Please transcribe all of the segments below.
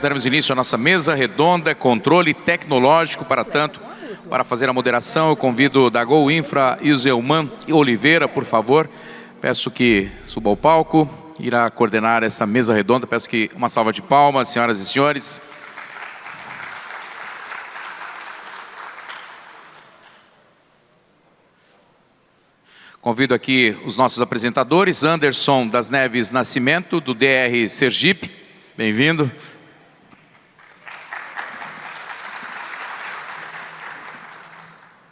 Daremos início à nossa mesa redonda, controle tecnológico. Para tanto, para fazer a moderação, eu convido da Gol Infra, Iselman Oliveira, por favor. Peço que suba ao palco, irá coordenar essa mesa redonda. Peço que uma salva de palmas, senhoras e senhores. Convido aqui os nossos apresentadores, Anderson das Neves Nascimento, do DR Sergipe. Bem-vindo.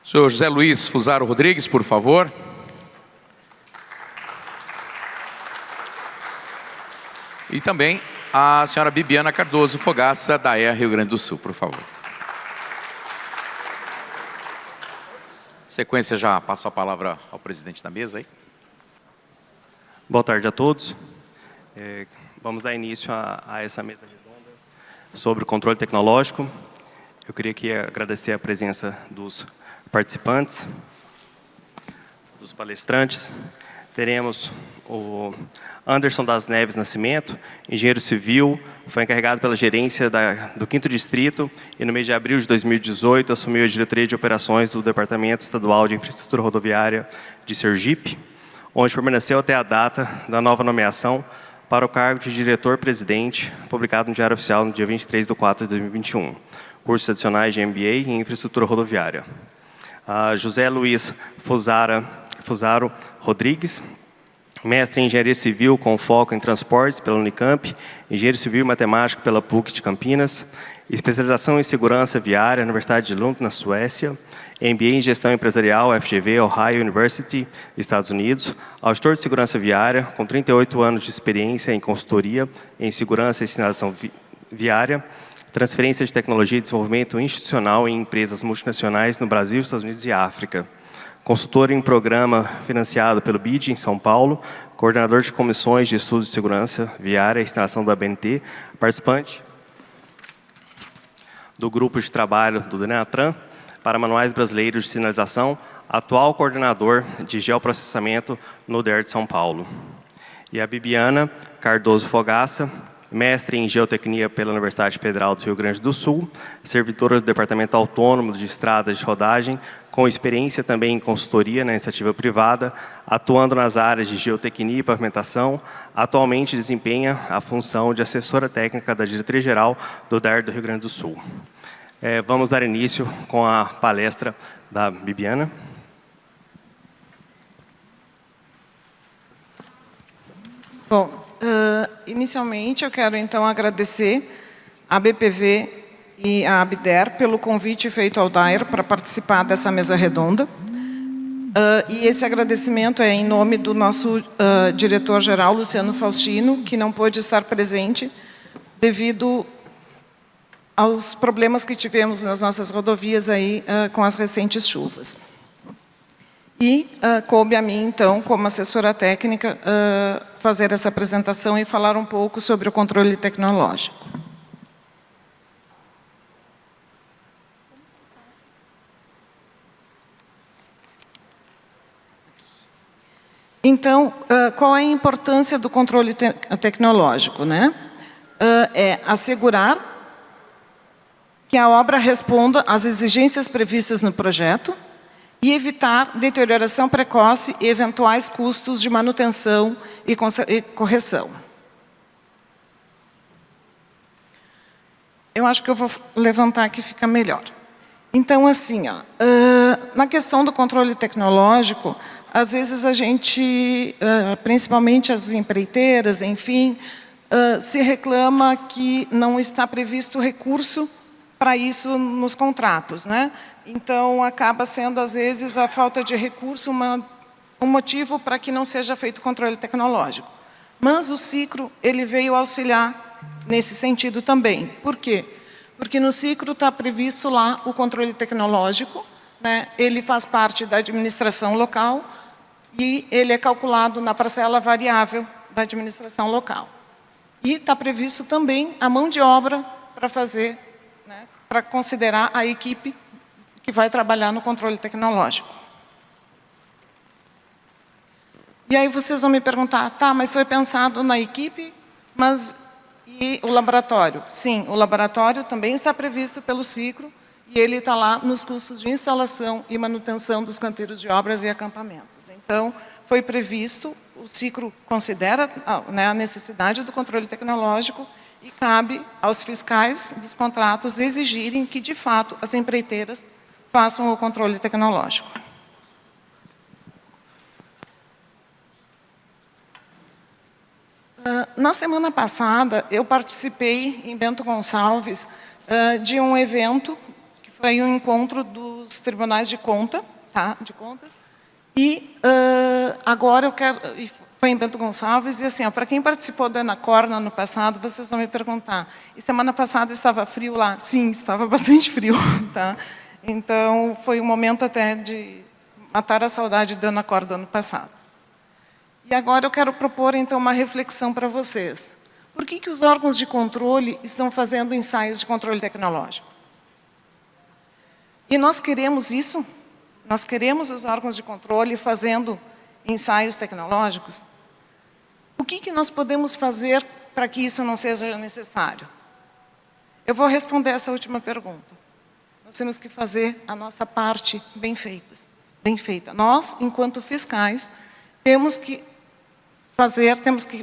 Senhor José Luiz Fusaro Rodrigues, por favor. E também a senhora Bibiana Cardoso Fogaça, da EA Rio Grande do Sul, por favor. Sequência, já passo a palavra ao presidente da mesa aí. Boa tarde a todos. Vamos dar início a essa mesa redonda sobre o controle tecnológico. Eu queria aqui agradecer a presença dos participantes, dos palestrantes. Teremos o Anderson das Neves Nascimento, engenheiro civil, foi encarregado pela gerência do 5º Distrito e no mês de abril de 2018 assumiu a diretoria de operações do Departamento Estadual de Infraestrutura Rodoviária de Sergipe, onde permaneceu até a data da nova nomeação para o cargo de diretor-presidente, publicado no Diário Oficial no dia 23/4 de 2021. Cursos adicionais de MBA em Infraestrutura Rodoviária. José Luiz Fusaro Rodrigues, mestre em Engenharia Civil com foco em Transportes pela Unicamp, Engenheiro Civil e Matemático pela PUC de Campinas, especialização em Segurança Viária, Universidade de Lund, na Suécia, MBA em Gestão Empresarial, FGV, Ohio University, Estados Unidos, auditor de Segurança Viária, com 38 anos de experiência em consultoria em Segurança e Sinalização Viária, transferência de tecnologia e desenvolvimento institucional em empresas multinacionais no Brasil, Estados Unidos e África. Consultor em programa financiado pelo BID em São Paulo, coordenador de comissões de estudos de segurança viária e instalação da ABNT, participante do grupo de trabalho do DENATRAN para manuais brasileiros de sinalização, atual coordenador de geoprocessamento no DER de São Paulo. E a Bibiana Cardoso Fogaça, mestre em Geotecnia pela Universidade Federal do Rio Grande do Sul, servidora do Departamento Autônomo de Estradas de Rodagem, com experiência também em consultoria na iniciativa privada, atuando nas áreas de geotecnia e pavimentação, atualmente desempenha a função de assessora técnica da Diretoria-Geral do DER do Rio Grande do Sul. Vamos dar início com a palestra da Bibiana. Bom, inicialmente eu quero então agradecer à BPV e à ABDER pelo convite feito ao DAER para participar dessa mesa redonda. E esse agradecimento é em nome do nosso diretor-geral, Luciano Faustino, que não pôde estar presente devido aos problemas que tivemos nas nossas rodovias aí, com as recentes chuvas. E coube a mim, então, como assessora técnica, fazer essa apresentação e falar um pouco sobre o controle tecnológico. Então, qual é a importância do controle tecnológico, né? É assegurar que a obra responda às exigências previstas no projeto e evitar deterioração precoce e eventuais custos de manutenção e correção. Eu acho que eu vou levantar que fica melhor. Então, assim, na questão do controle tecnológico, às vezes a gente, principalmente as empreiteiras, enfim, se reclama que não está previsto recurso para isso nos contratos, né? Então, acaba sendo, às vezes, a falta de recurso um motivo para que não seja feito controle tecnológico. Mas o CICRO, ele veio auxiliar nesse sentido também. Por quê? Porque no CICRO está previsto lá o controle tecnológico, né? Ele faz parte da administração local e ele é calculado na parcela variável da administração local. E está previsto também a mão de obra para fazer, né, para considerar a equipe que vai trabalhar no controle tecnológico. E aí vocês vão me perguntar, tá, mas foi pensado na equipe, mas E o laboratório? Sim, o laboratório também está previsto pelo ciclo e ele está lá nos custos de instalação e manutenção dos canteiros de obras e acampamentos. Então, foi previsto, o ciclo considera a necessidade do controle tecnológico e cabe aos fiscais dos contratos exigirem que, de fato, as empreiteiras façam o controle tecnológico. Na semana passada, eu participei em Bento Gonçalves de um evento que foi um encontro dos tribunais de contas, e agora eu quero... Foi em Bento Gonçalves, e assim, para quem participou da Anacor no ano passado, vocês vão me perguntar, e semana passada estava frio lá? Sim, estava bastante frio, tá? Então, foi um momento até de matar a saudade da Anacor do ano passado. E agora eu quero propor, então, uma reflexão para vocês. Por que os órgãos de controle estão fazendo ensaios de controle tecnológico? E nós queremos isso? Nós queremos os órgãos de controle fazendo ensaios tecnológicos? O que nós podemos fazer para que isso não seja necessário? Eu vou responder essa última pergunta. Nós temos que fazer a nossa parte bem feita. Nós, enquanto fiscais, temos que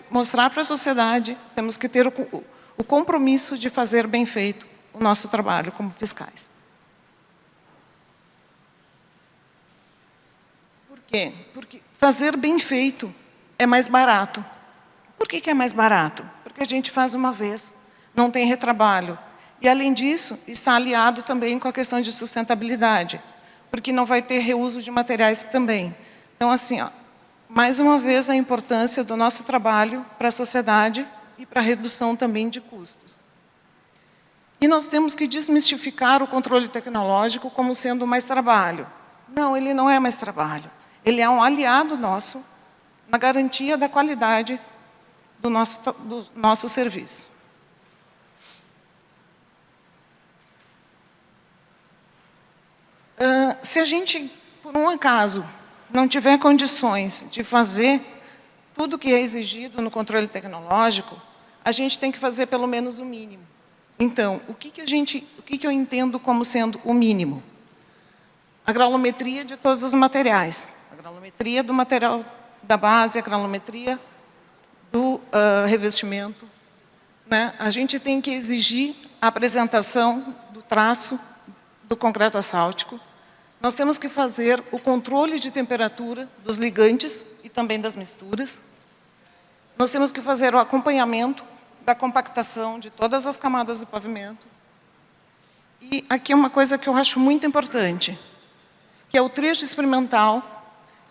mostrar para a sociedade, temos que ter o compromisso de fazer bem feito o nosso trabalho como fiscais. Por quê? Porque fazer bem feito é mais barato. Por que é mais barato? Porque a gente faz uma vez, não tem retrabalho. E, além disso, está aliado também com a questão de sustentabilidade, porque não vai ter reuso de materiais também. Então, assim, mais uma vez, a importância do nosso trabalho para a sociedade e para a redução também de custos. E nós temos que desmistificar o controle tecnológico como sendo mais trabalho. Não, ele não é mais trabalho. Ele é um aliado nosso na garantia da qualidade do nosso serviço. Se a gente, por um acaso, não tiver condições de fazer tudo o que é exigido no controle tecnológico, a gente tem que fazer pelo menos o mínimo. Então, o que eu entendo como sendo o mínimo? A granulometria de todos os materiais. A granulometria do material da base, a granulometria do revestimento. Né? A gente tem que exigir a apresentação do traço do concreto assáltico. Nós temos que fazer o controle de temperatura dos ligantes e também das misturas. Nós temos que fazer o acompanhamento da compactação de todas as camadas do pavimento. E aqui é uma coisa que eu acho muito importante, que é o trecho experimental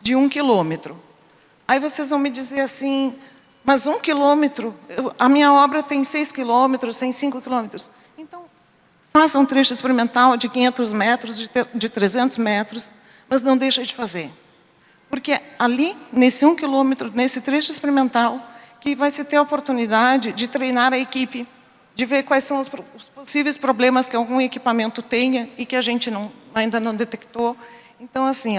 de 1 quilômetro. Aí vocês vão me dizer assim, mas 1 quilômetro, a minha obra tem 6 quilômetros, tem 5 quilômetros. Então, faça um trecho experimental de 500 metros, de 300 metros, mas não deixa de fazer. Porque ali, nesse 1 quilômetro, nesse trecho experimental, que vai se ter a oportunidade de treinar a equipe, de ver quais são os possíveis problemas que algum equipamento tenha e que a gente ainda não detectou. Então, assim,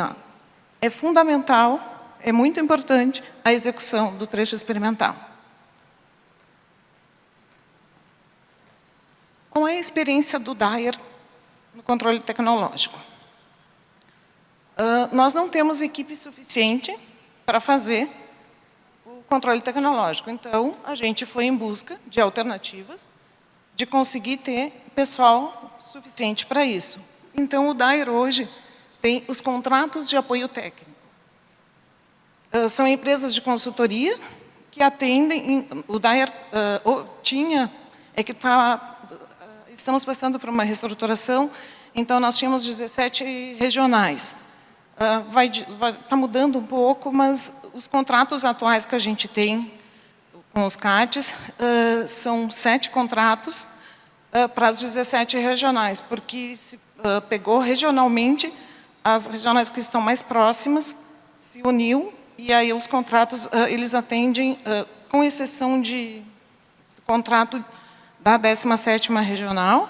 é fundamental, é muito importante a execução do trecho experimental. Qual é a experiência do DAER no controle tecnológico? Nós não temos equipe suficiente para fazer o controle tecnológico. Então, a gente foi em busca de alternativas, de conseguir ter pessoal suficiente para isso. Então, o DAER hoje tem os contratos de apoio técnico. São empresas de consultoria que atendem, o DAER estamos passando por uma reestruturação, então nós tínhamos 17 regionais. Está mudando um pouco, mas os contratos atuais que a gente tem com os CATs são 7 contratos para as 17 regionais, porque se pegou regionalmente, as regionais que estão mais próximas se uniu, e aí os contratos, eles atendem, com exceção de contrato da 17ª regional,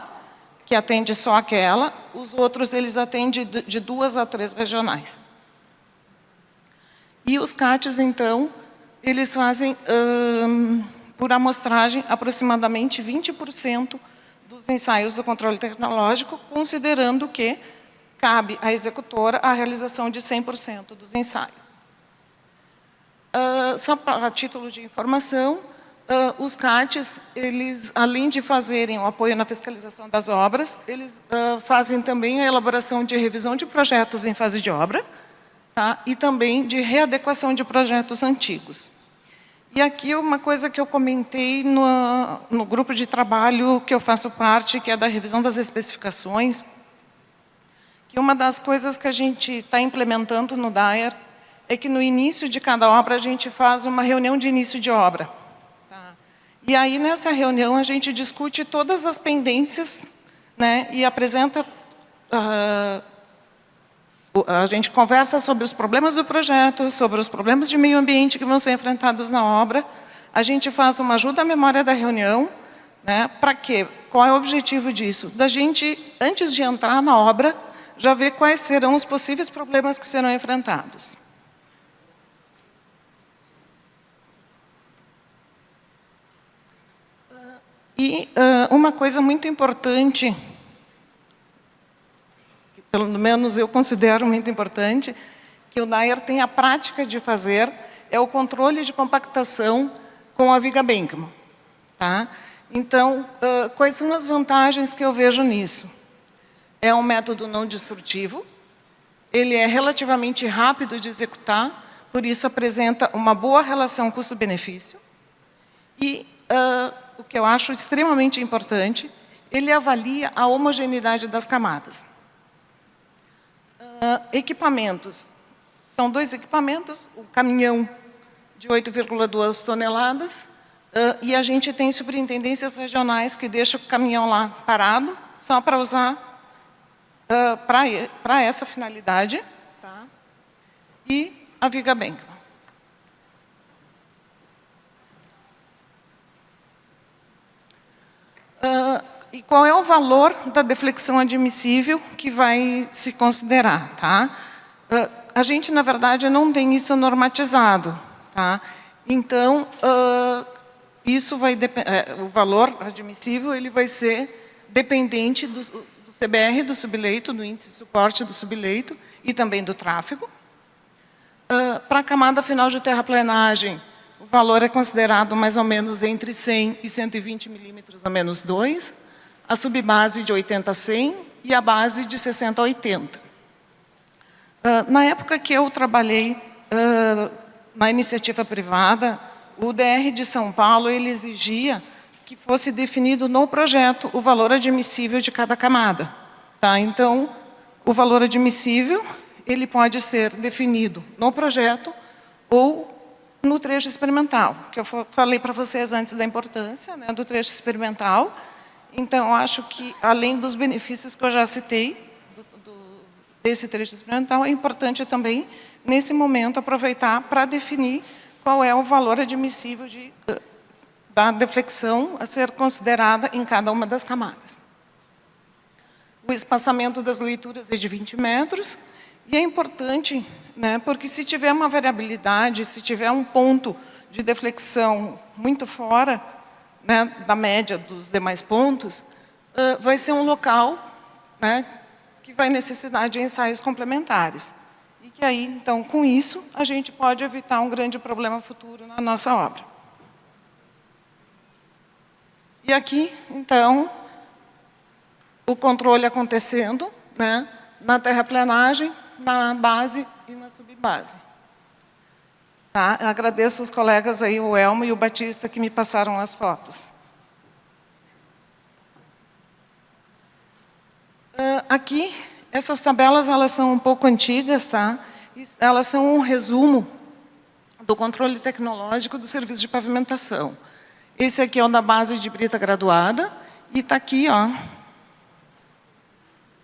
que atende só aquela, os outros eles atendem de 2 a 3 regionais. E os CATs, então, eles fazem por amostragem, aproximadamente 20% dos ensaios do controle tecnológico, considerando que cabe à executora a realização de 100% dos ensaios. Só para título de informação, os CATs, eles, além de fazerem o apoio na fiscalização das obras, eles fazem também a elaboração de revisão de projetos em fase de obra, tá? E também de readequação de projetos antigos. E aqui uma coisa que eu comentei no grupo de trabalho que eu faço parte, que é da revisão das especificações, que uma das coisas que a gente está implementando no DAER é que no início de cada obra a gente faz uma reunião de início de obra. Tá? E aí nessa reunião a gente discute todas as pendências, né, e apresenta, a gente conversa sobre os problemas do projeto, sobre os problemas de meio ambiente que vão ser enfrentados na obra. A gente faz uma ajuda à memória da reunião, né, para quê? Qual é o objetivo disso? Da gente, antes de entrar na obra, já ver quais serão os possíveis problemas que serão enfrentados. E uma coisa muito importante, que pelo menos eu considero muito importante, que o DAER tem a prática de fazer, é o controle de compactação com a viga Bankman. Tá? Então, quais são as vantagens que eu vejo nisso? É um método não destrutivo, ele é relativamente rápido de executar, por isso apresenta uma boa relação custo-benefício. E, o que eu acho extremamente importante, ele avalia a homogeneidade das camadas. Equipamentos. São 2 equipamentos, o caminhão de 8,2 toneladas, e a gente tem superintendências regionais que deixam o caminhão lá parado, só para usar para essa finalidade, tá? E a viga Bankman. E qual é o valor da deflexão admissível que vai se considerar? Tá? A gente, na verdade, não tem isso normatizado. Tá? Então, isso vai o valor admissível ele vai ser dependente do CBR do subleito, do índice de suporte do subleito e também do tráfego. Para a camada final de terraplenagem, o valor é considerado mais ou menos entre 100 e 120 milímetros a menos 2, a subbase de 80 a 100 e a base de 60 a 80. Na época que eu trabalhei na iniciativa privada, o DR de São Paulo ele exigia que fosse definido no projeto o valor admissível de cada camada. Tá? Então, o valor admissível ele pode ser definido no projeto ou no trecho experimental, que eu falei para vocês antes da importância, né, do trecho experimental. Então, acho que, além dos benefícios que eu já citei, desse trecho experimental, é importante também, nesse momento, aproveitar para definir qual é o valor admissível da deflexão a ser considerada em cada uma das camadas. O espaçamento das leituras é de 20 metros, e é importante, né, porque se tiver uma variabilidade, se tiver um ponto de deflexão muito fora, né, da média dos demais pontos, vai ser um local, né, que vai necessitar de ensaios complementares. E que aí, então, com isso, a gente pode evitar um grande problema futuro na nossa obra. E aqui, então, o controle acontecendo, né, na terraplenagem, na base e na subbase. Tá? Eu agradeço os colegas aí, o Elmo e o Batista, que me passaram as fotos. Aqui, essas tabelas elas são um pouco antigas, tá? Elas são um resumo do controle tecnológico do serviço de pavimentação. Esse aqui é o da base de brita graduada, e está aqui, ó,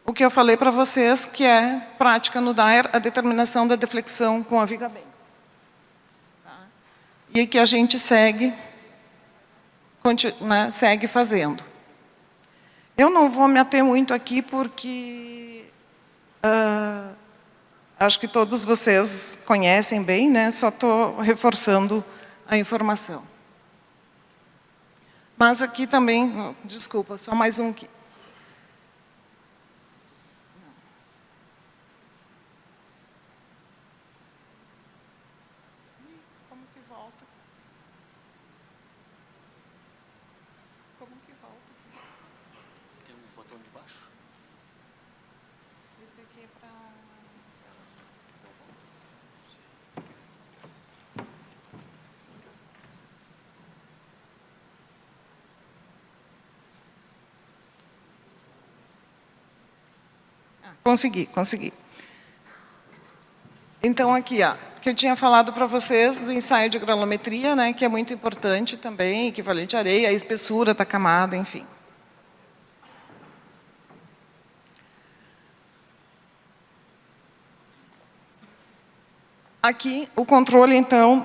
o que eu falei para vocês, que é prática no DAER, a determinação da deflexão com a viga Bankman. E que a gente segue fazendo. Eu não vou me ater muito aqui porque acho que todos vocês conhecem bem, né? Só estou reforçando a informação. Mas aqui também, desculpa, só mais um aqui. Como que volta? Como que volta? Tem um botão de baixo. Esse aqui é para... Consegui. Então, aqui, ó, que eu tinha falado para vocês do ensaio de granulometria, né, que é muito importante também, equivalente à areia, a espessura da camada, enfim. Aqui, o controle, então,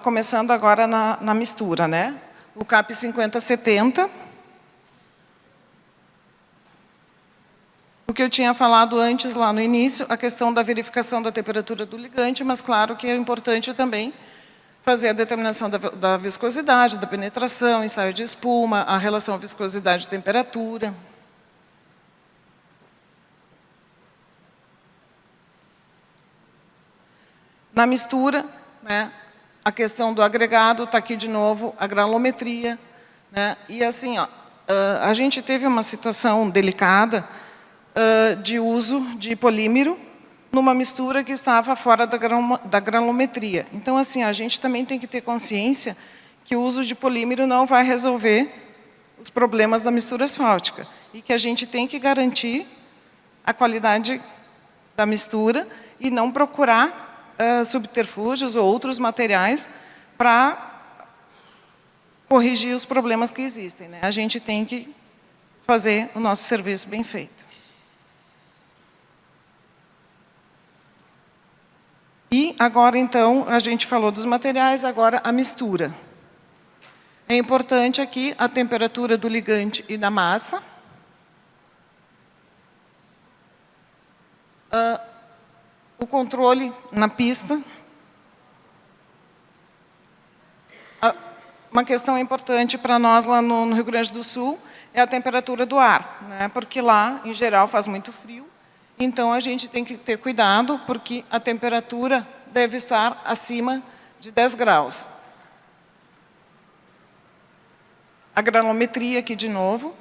começando agora na mistura, né? O CAP 5070. O que eu tinha falado antes, lá no início, a questão da verificação da temperatura do ligante, mas claro que é importante também fazer a determinação da viscosidade, da penetração, ensaio de espuma, a relação viscosidade-temperatura. Na mistura, né, a questão do agregado, está aqui de novo, a granulometria. Né, e assim, ó, a gente teve uma situação delicada de uso de polímero numa mistura que estava fora da granulometria. Então, assim, a gente também tem que ter consciência que o uso de polímero não vai resolver os problemas da mistura asfáltica e que a gente tem que garantir a qualidade da mistura e não procurar subterfúgios ou outros materiais para corrigir os problemas que existem, né? A gente tem que fazer o nosso serviço bem feito. E agora, então, a gente falou dos materiais, agora a mistura. É importante aqui a temperatura do ligante e da massa. O controle na pista. Uma questão importante para nós lá no Rio Grande do Sul é a temperatura do ar, né? Porque lá, em geral, faz muito frio. Então, a gente tem que ter cuidado, porque a temperatura deve estar acima de 10 graus. A granulometria aqui de novo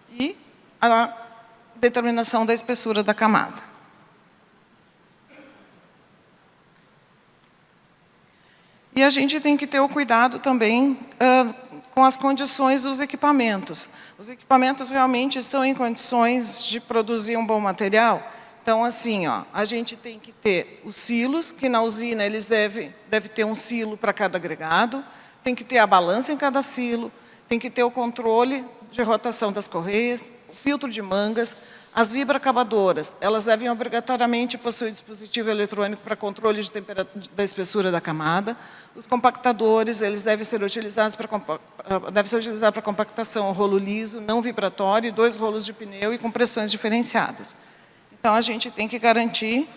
e a determinação da espessura da camada. E a gente tem que ter o cuidado também com as condições dos equipamentos. Os equipamentos realmente estão em condições de produzir um bom material? Então, assim, ó, a gente tem que ter os silos, que na usina eles devem ter um silo para cada agregado, tem que ter a balança em cada silo, tem que ter o controle de rotação das correias, o filtro de mangas, as vibracavadoras, elas devem obrigatoriamente possuir dispositivo eletrônico para controle da espessura da camada. Os compactadores, eles devem ser utilizados para compactação rolo liso, não vibratório, 2 rolos de pneu e com pressões diferenciadas. Então, a gente tem que garantir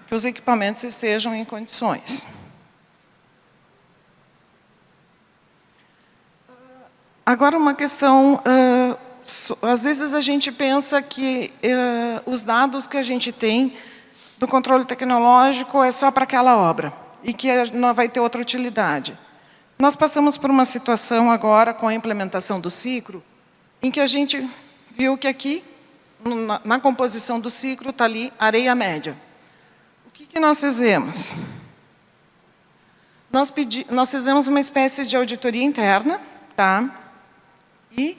que os equipamentos estejam em condições. Agora, uma questão, às vezes a gente pensa que os dados que a gente tem do controle tecnológico é só para aquela obra e que não vai ter outra utilidade. Nós passamos por uma situação agora com a implementação do ciclo, em que a gente viu que aqui, na composição do ciclo, está ali areia média. O que nós fizemos? Nós fizemos uma espécie de auditoria interna, tá? E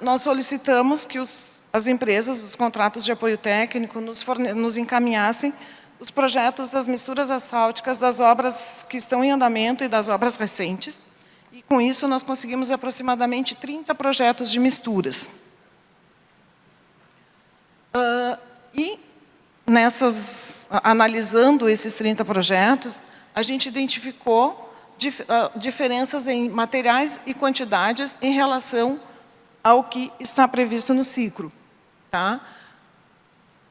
nós solicitamos que as empresas, os contratos de apoio técnico, nos encaminhassem os projetos das misturas asfálticas das obras que estão em andamento e das obras recentes. E, com isso, nós conseguimos aproximadamente 30 projetos de misturas. E, analisando esses 30 projetos, a gente identificou diferenças em materiais e quantidades em relação ao que está previsto no ciclo. Tá?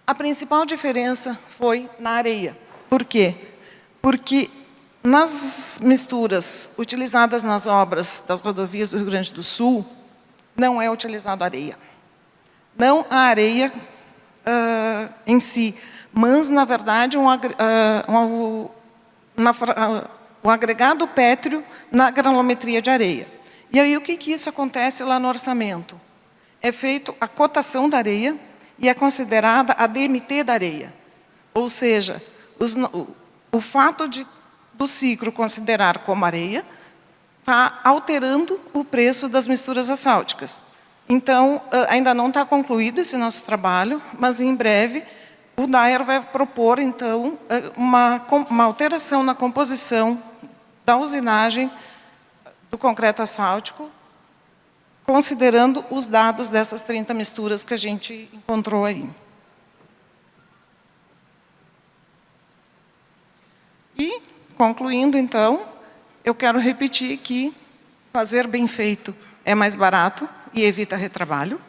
A principal diferença foi na areia. Por quê? Porque nas misturas utilizadas nas obras das rodovias do Rio Grande do Sul, não é utilizado areia. Não a areia em si, mas, na verdade, o agregado pétreo na granulometria de areia. E aí, o que isso acontece lá no orçamento? É feito a cotação da areia e é considerada a DMT da areia. Ou seja, o fato do ciclo considerar como areia está alterando o preço das misturas asfálticas. Então, ainda não está concluído esse nosso trabalho, mas em breve o DAER vai propor, então, uma alteração na composição da usinagem do concreto asfáltico, considerando os dados dessas 30 misturas que a gente encontrou aí. E, concluindo, então, eu quero repetir que fazer bem feito é mais barato e evita retrabalho,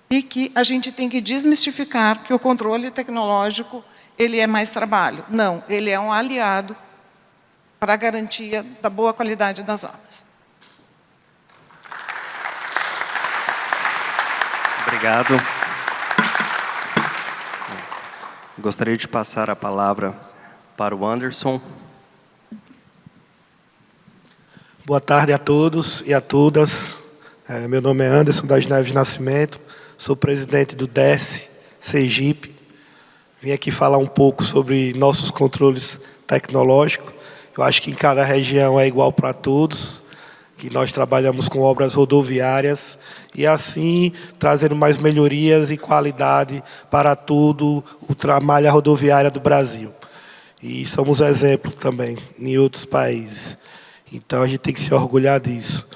e que a gente tem que desmistificar que o controle tecnológico ele é mais trabalho. Não, ele é um aliado para a garantia da boa qualidade das obras. Obrigado. Gostaria de passar a palavra para o Anderson. Boa tarde a todos e a todas. Meu nome é Anderson das Neves Nascimento, sou presidente do DES Sergipe. Vim aqui falar um pouco sobre nossos controles tecnológicos. Eu acho que em cada região é igual para todos, que nós trabalhamos com obras rodoviárias e assim trazendo mais melhorias e qualidade para tudo a malha rodoviária do Brasil. E somos exemplo também em outros países. Então a gente tem que se orgulhar disso.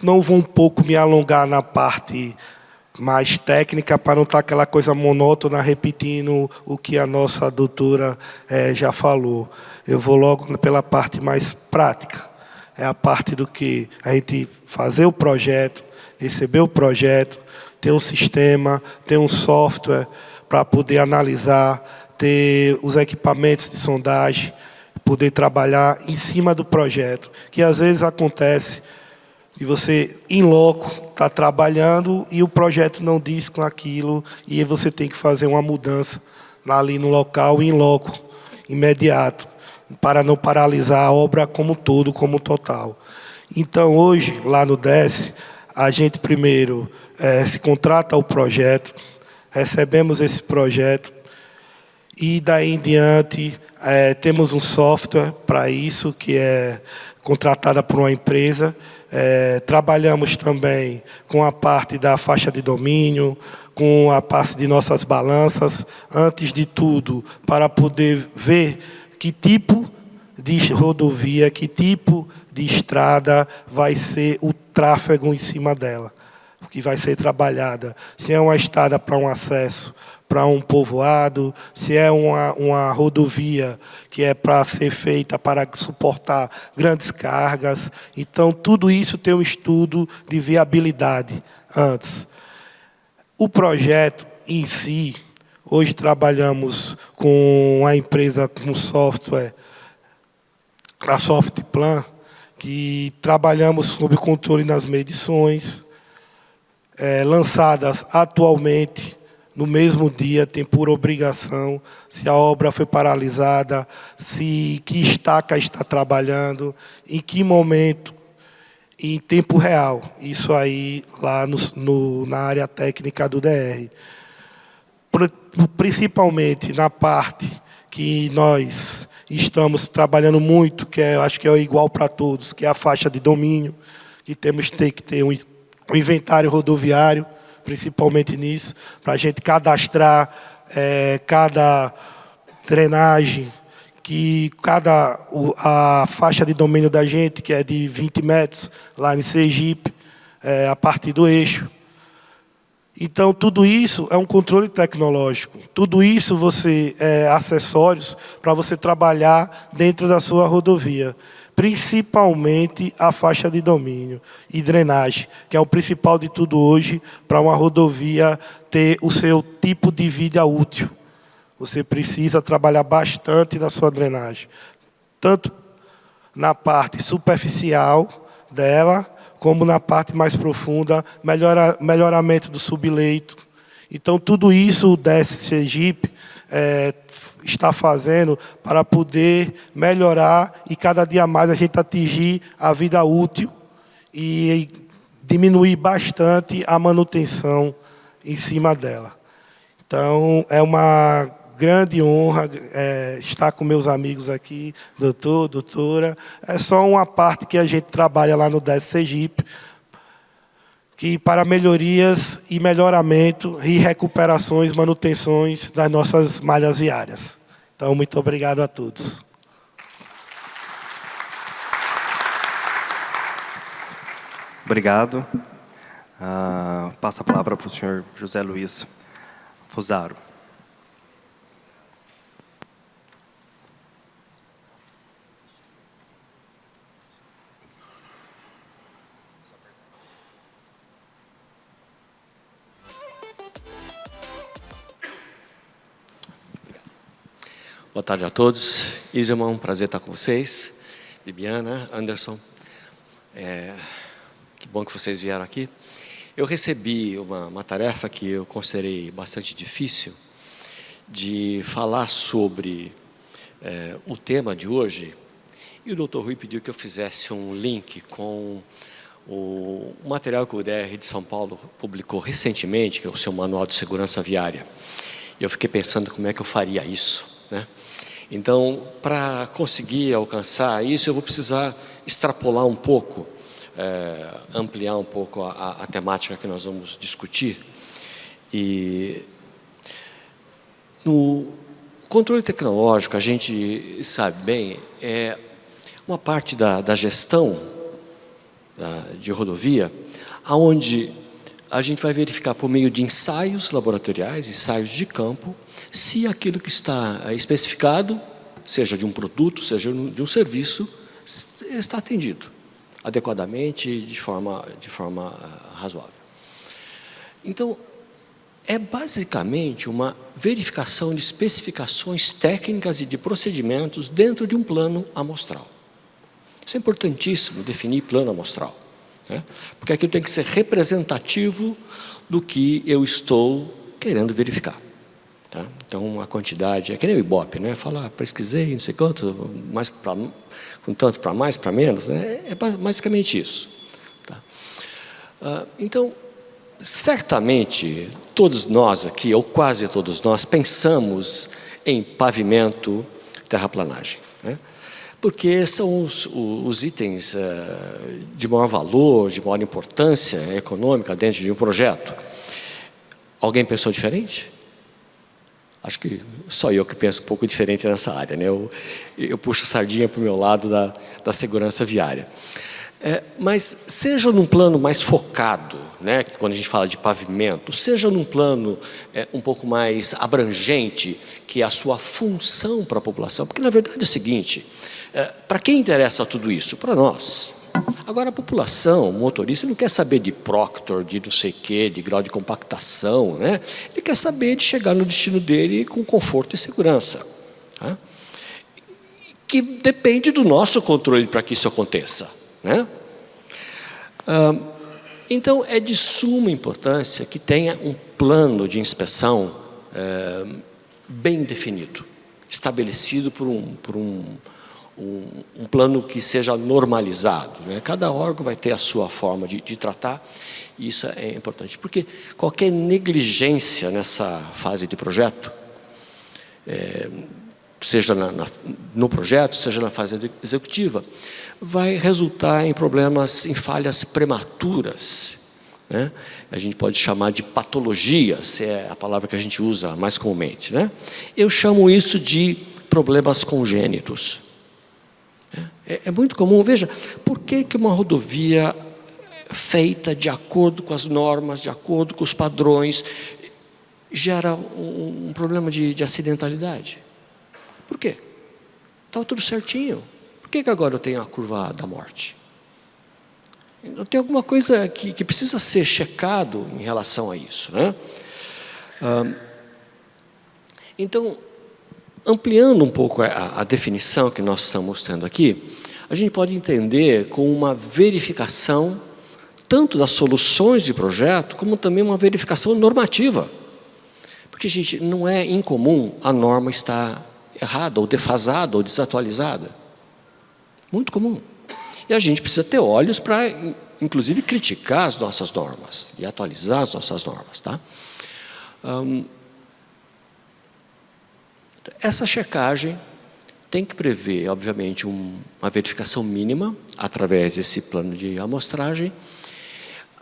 Não vou um pouco me alongar na parte mais técnica para não estar aquela coisa monótona repetindo o que a nossa doutora já falou. Eu vou logo pela parte mais prática. É a parte do que a gente fazer o projeto, receber o projeto, ter um sistema, ter um software para poder analisar, ter os equipamentos de sondagem, poder trabalhar em cima do projeto, que às vezes acontece de você, em loco, estar trabalhando e o projeto não diz com aquilo e você tem que fazer uma mudança ali no local, em loco, imediato, para não paralisar a obra como todo, como total. Então, hoje, lá no DES, a gente primeiro se contrata o projeto, recebemos esse projeto e daí em diante temos um software para isso, que é contratada por uma empresa. Trabalhamos também com a parte da faixa de domínio, com a parte de nossas balanças, antes de tudo, para poder ver que tipo de rodovia, que tipo de estrada vai ser o tráfego em cima dela, que vai ser trabalhada. Se é uma estrada para um acesso para um povoado, se é uma rodovia que é para ser feita para suportar grandes cargas. Então, tudo isso tem um estudo de viabilidade antes. O projeto em si, hoje trabalhamos com a empresa, com software, a Softplan, que trabalhamos sob controle nas medições, lançadas atualmente, no mesmo dia, tem por obrigação, se a obra foi paralisada, que estaca está trabalhando, em que momento, em tempo real. Isso aí lá na área técnica do DR. Principalmente na parte que nós estamos trabalhando muito, que acho que é igual para todos, que é a faixa de domínio, que temos que ter um inventário rodoviário, principalmente nisso, para a gente cadastrar cada drenagem, a faixa de domínio da gente, que é de 20 metros, lá em Sergipe, a partir do eixo. Então, tudo isso é um controle tecnológico. Tudo isso acessórios para você trabalhar dentro da sua rodovia. Principalmente a faixa de domínio e drenagem, que é o principal de tudo hoje para uma rodovia ter o seu tipo de vida útil. Você precisa trabalhar bastante na sua drenagem, tanto na parte superficial dela, como na parte mais profunda, melhoramento do subleito. Então, tudo isso o DES Sergipe está fazendo para poder melhorar e cada dia mais a gente atingir a vida útil e diminuir bastante a manutenção em cima dela. Então, é uma grande honra estar com meus amigos aqui, doutor, doutora. É só uma parte que a gente trabalha lá no DES Sergipe, que para melhorias e melhoramento e recuperações, manutenções das nossas malhas viárias. Então, muito obrigado a todos. Obrigado. Passo a palavra para o senhor José Luiz Fusaro. Boa tarde a todos. Iselman, um prazer estar com vocês. Bibiana, Anderson, que bom que vocês vieram aqui. Eu recebi uma tarefa que eu considerei bastante difícil, de falar sobre o tema de hoje, e o Dr. Rui pediu que eu fizesse um link com o material que o DR de São Paulo publicou recentemente, que é o seu Manual de Segurança Viária. E eu fiquei pensando como é que eu faria isso, né? Então, para conseguir alcançar isso, eu vou precisar extrapolar um pouco, ampliar um pouco a temática que nós vamos discutir. E no controle tecnológico, a gente sabe bem, é uma parte da gestão de rodovia, onde a gente vai verificar por meio de ensaios laboratoriais, ensaios de campo, se aquilo que está especificado, seja de um produto, seja de um serviço, está atendido adequadamente e de forma razoável. Então, é basicamente uma verificação de especificações técnicas e de procedimentos dentro de um plano amostral. Isso é importantíssimo, definir plano amostral, né? Porque aquilo tem que ser representativo do que eu estou querendo verificar. Tá? Então, a quantidade, é que nem o Ibope, né? Fala, pesquisei, não sei quanto, com tanto para mais, para menos, né? É basicamente isso. Tá? Então, certamente, todos nós aqui, ou quase todos nós, pensamos em pavimento, terraplanagem, né? Porque são os itens de maior valor, de maior importância econômica dentro de um projeto. Alguém pensou diferente? Acho que só eu que penso um pouco diferente nessa área, né? Eu puxo a sardinha para o meu lado da segurança viária. Mas seja num plano mais focado, né, que quando a gente fala de pavimento, seja num plano um pouco mais abrangente, que é a sua função para a população, porque na verdade é o seguinte, para quem interessa tudo isso? Para nós. Agora a população, o motorista, não quer saber de Proctor, de não sei o quê, de grau de compactação, né? Ele quer saber de chegar no destino dele com conforto e segurança, tá? Que depende do nosso controle para que isso aconteça, né? Então, é de suma importância que tenha um plano de inspeção bem definido, estabelecido por um plano que seja normalizado, né? Cada órgão vai ter a sua forma de tratar, e isso é importante, porque qualquer negligência nessa fase de projeto, seja no projeto, seja na fase executiva, vai resultar em problemas, em falhas prematuras, né? A gente pode chamar de patologias, é a palavra que a gente usa mais comumente, né? Eu chamo isso de problemas congênitos. É muito comum. Veja, por que uma rodovia feita de acordo com as normas, de acordo com os padrões, gera um problema de acidentalidade? Por quê? Estava tudo certinho. Por que agora eu tenho a curva da morte? Então, tem alguma coisa que precisa ser checado em relação a isso, né? Então, ampliando um pouco a definição que nós estamos tendo aqui, a gente pode entender com uma verificação tanto das soluções de projeto, como também uma verificação normativa. Porque, gente, não é incomum a norma estar errada, ou defasada, ou desatualizada. Muito comum. E a gente precisa ter olhos para, inclusive, criticar as nossas normas e atualizar as nossas normas. Tá? Essa checagem tem que prever, obviamente, uma verificação mínima, através desse plano de amostragem,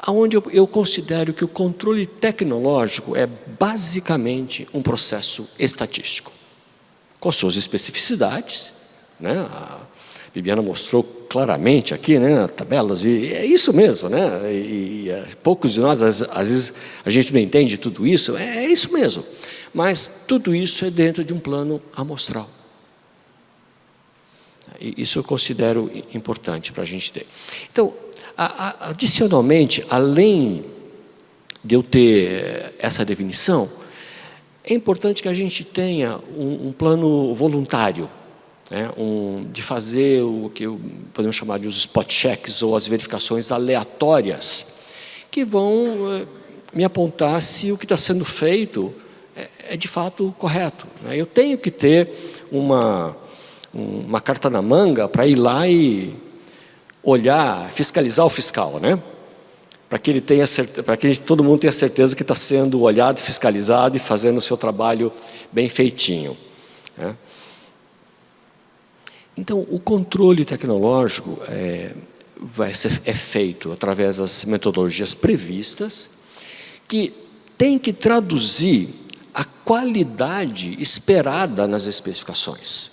onde eu considero que o controle tecnológico é basicamente um processo estatístico, com suas especificidades, né? A Bibiana mostrou claramente aqui, né, tabelas, e é isso mesmo, né? E poucos de nós, às vezes, a gente não entende tudo isso, é isso mesmo. Mas tudo isso é dentro de um plano amostral. E isso eu considero importante para a gente ter. Então, adicionalmente, além de eu ter essa definição, é importante que a gente tenha um plano voluntário, né, de fazer o que podemos chamar de os spot checks ou as verificações aleatórias, que vão me apontar se o que está sendo feito é de fato correto. Né? Eu tenho que ter uma carta na manga para ir lá e olhar, fiscalizar o fiscal, né? Para que ele tenha para que todo mundo tenha certeza que está sendo olhado, fiscalizado e fazendo o seu trabalho bem feitinho, né? Então, o controle tecnológico é feito através das metodologias previstas, que tem que traduzir a qualidade esperada nas especificações.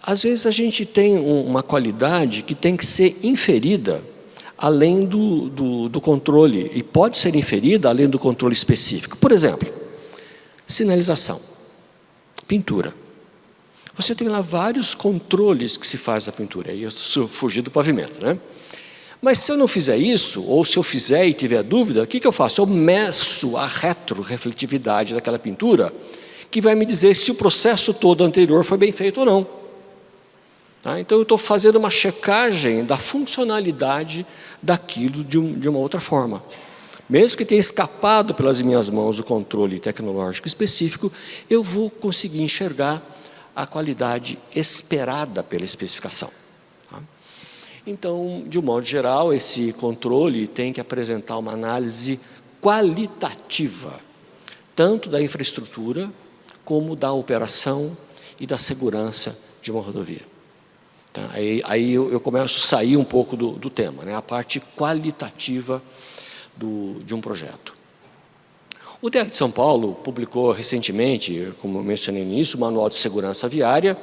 Às vezes a gente tem uma qualidade que tem que ser inferida além do controle, e pode ser inferida além do controle específico. Por exemplo, sinalização, pintura. Você tem lá vários controles que se faz da pintura, aí eu fugi do pavimento, né? Mas se eu não fizer isso, ou se eu fizer e tiver dúvida, o que eu faço? Eu meço a retrorefletividade daquela pintura, que vai me dizer se o processo todo anterior foi bem feito ou não. Tá? Então, eu estou fazendo uma checagem da funcionalidade daquilo de uma outra forma. Mesmo que tenha escapado pelas minhas mãos o controle tecnológico específico, eu vou conseguir enxergar a qualidade esperada pela especificação. Tá? Então, de um modo geral, esse controle tem que apresentar uma análise qualitativa, tanto da infraestrutura, como da operação e da segurança de uma rodovia. Tá? Aí eu começo a sair um pouco do tema, né? A parte qualitativa de um projeto. O DR de São Paulo publicou recentemente, como eu mencionei nisso, o Manual de Segurança Viária,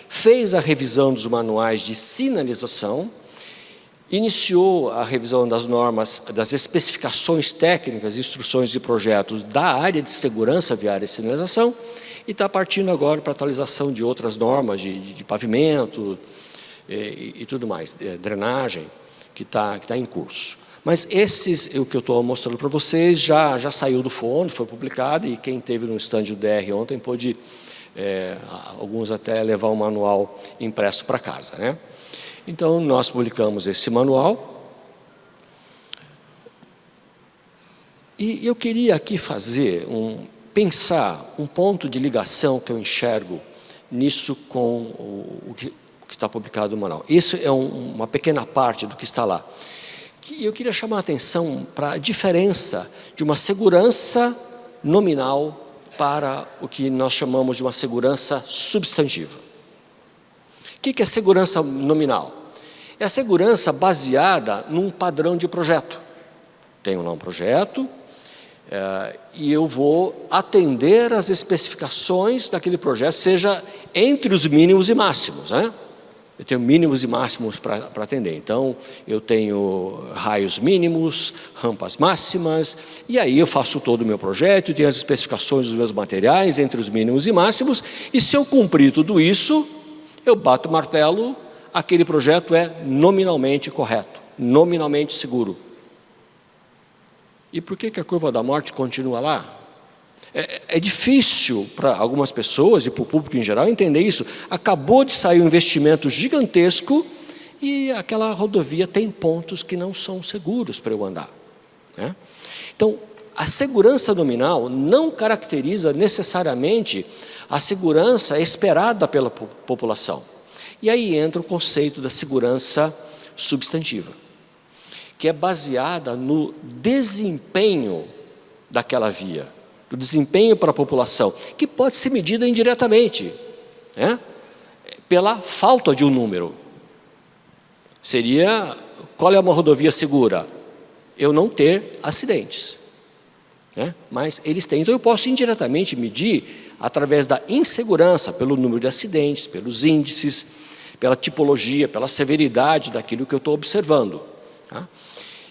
fez a revisão dos manuais de sinalização, iniciou a revisão das normas, das especificações técnicas e instruções de projetos da área de segurança viária e sinalização, e está partindo agora para a atualização de outras normas de pavimento e tudo mais, drenagem, que está em curso. Mas o que eu estou mostrando para vocês já saiu do forno, foi publicado, e quem esteve no stand do DR ontem pôde, alguns até levar o manual impresso para casa, né? Então, nós publicamos esse manual. E eu queria aqui pensar um ponto de ligação que eu enxergo nisso com o que está publicado no manual. Isso é uma pequena parte do que está lá. Eu queria chamar a atenção para a diferença de uma segurança nominal para o que nós chamamos de uma segurança substantiva. O que é segurança nominal? É a segurança baseada num padrão de projeto. Tenho lá um projeto e eu vou atender às especificações daquele projeto, seja entre os mínimos e máximos, né? Eu tenho mínimos e máximos para atender. Então, eu tenho raios mínimos, rampas máximas, e aí eu faço todo o meu projeto, tenho as especificações dos meus materiais entre os mínimos e máximos, e se eu cumprir tudo isso, eu bato o martelo, aquele projeto é nominalmente correto, nominalmente seguro. E por que a curva da morte continua lá? É difícil para algumas pessoas e para o público em geral entender isso. Acabou de sair um investimento gigantesco e aquela rodovia tem pontos que não são seguros para eu andar, né? Então, a segurança nominal não caracteriza necessariamente a segurança esperada pela população. E aí entra o conceito da segurança substantiva, que é baseada no desempenho daquela via, do desempenho para a população, que pode ser medida indiretamente, né? Pela falta de um número. Seria, qual é uma rodovia segura? Eu não ter acidentes, né? Mas eles têm. Então eu posso indiretamente medir através da insegurança, pelo número de acidentes, pelos índices, pela tipologia, pela severidade daquilo que eu estou observando, tá?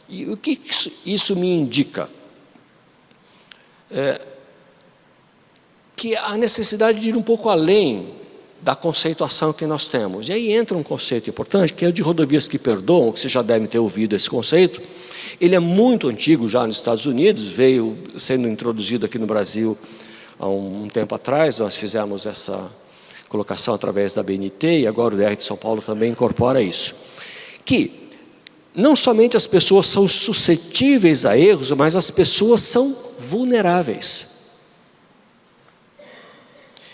E o que isso me indica? Que a necessidade de ir um pouco além da conceituação que nós temos. E aí entra um conceito importante, que é o de rodovias que perdoam, que vocês já devem ter ouvido esse conceito. Ele é muito antigo já nos Estados Unidos, veio sendo introduzido aqui no Brasil há um tempo atrás. Nós fizemos essa colocação através da BNT e agora o DR de São Paulo também incorpora isso. Que não somente as pessoas são suscetíveis a erros, mas as pessoas são vulneráveis.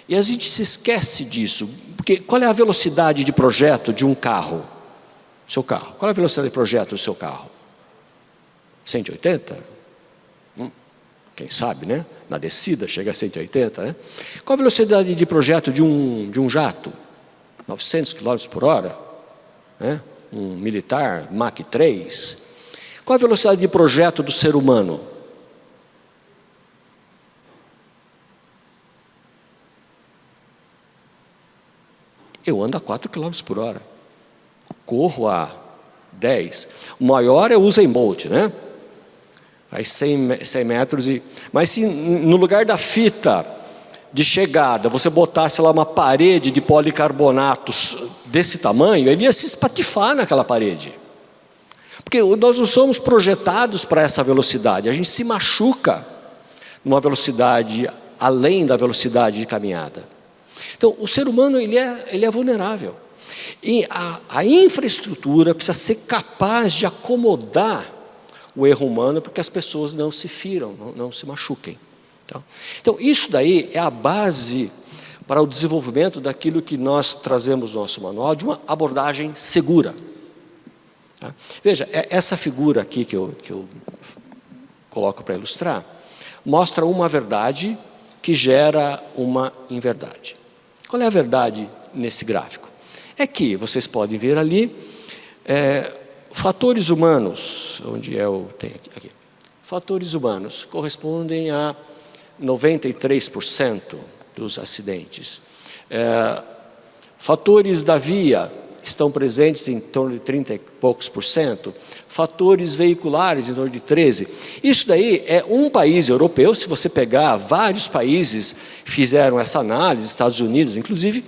E a gente se esquece disso, porque qual é a velocidade de projeto de um carro? Seu carro. Qual é a velocidade de projeto do seu carro? 180? Quem sabe, né? Na descida chega a 180, né? Qual a velocidade de projeto de um jato? 900 km por hora, né? Um militar, Mach 3. Qual a velocidade de projeto do ser humano? Eu ando a 4 km por hora, corro a 10. O maior é o Usain Bolt, né? Faz 100 metros. Mas se no lugar da fita de chegada você botasse lá uma parede de policarbonatos desse tamanho, ele ia se espatifar naquela parede. Porque nós não somos projetados para essa velocidade, a gente se machuca numa velocidade além da velocidade de caminhada. Então, o ser humano ele é vulnerável. E a infraestrutura precisa ser capaz de acomodar o erro humano para que as pessoas não se firam, não se machuquem. Então, isso daí é a base para o desenvolvimento daquilo que nós trazemos no nosso manual, de uma abordagem segura. Veja, essa figura aqui que eu coloco para ilustrar, mostra uma verdade que gera uma inverdade. Qual é a verdade nesse gráfico? É que, vocês podem ver ali, fatores humanos, onde eu tenho aqui, fatores humanos correspondem a 93% dos acidentes. Fatores da via estão presentes em torno de 30 e poucos por cento. Fatores veiculares em torno de 13%. Isso daí é um país europeu. Se você pegar vários países fizeram essa análise, Estados Unidos inclusive,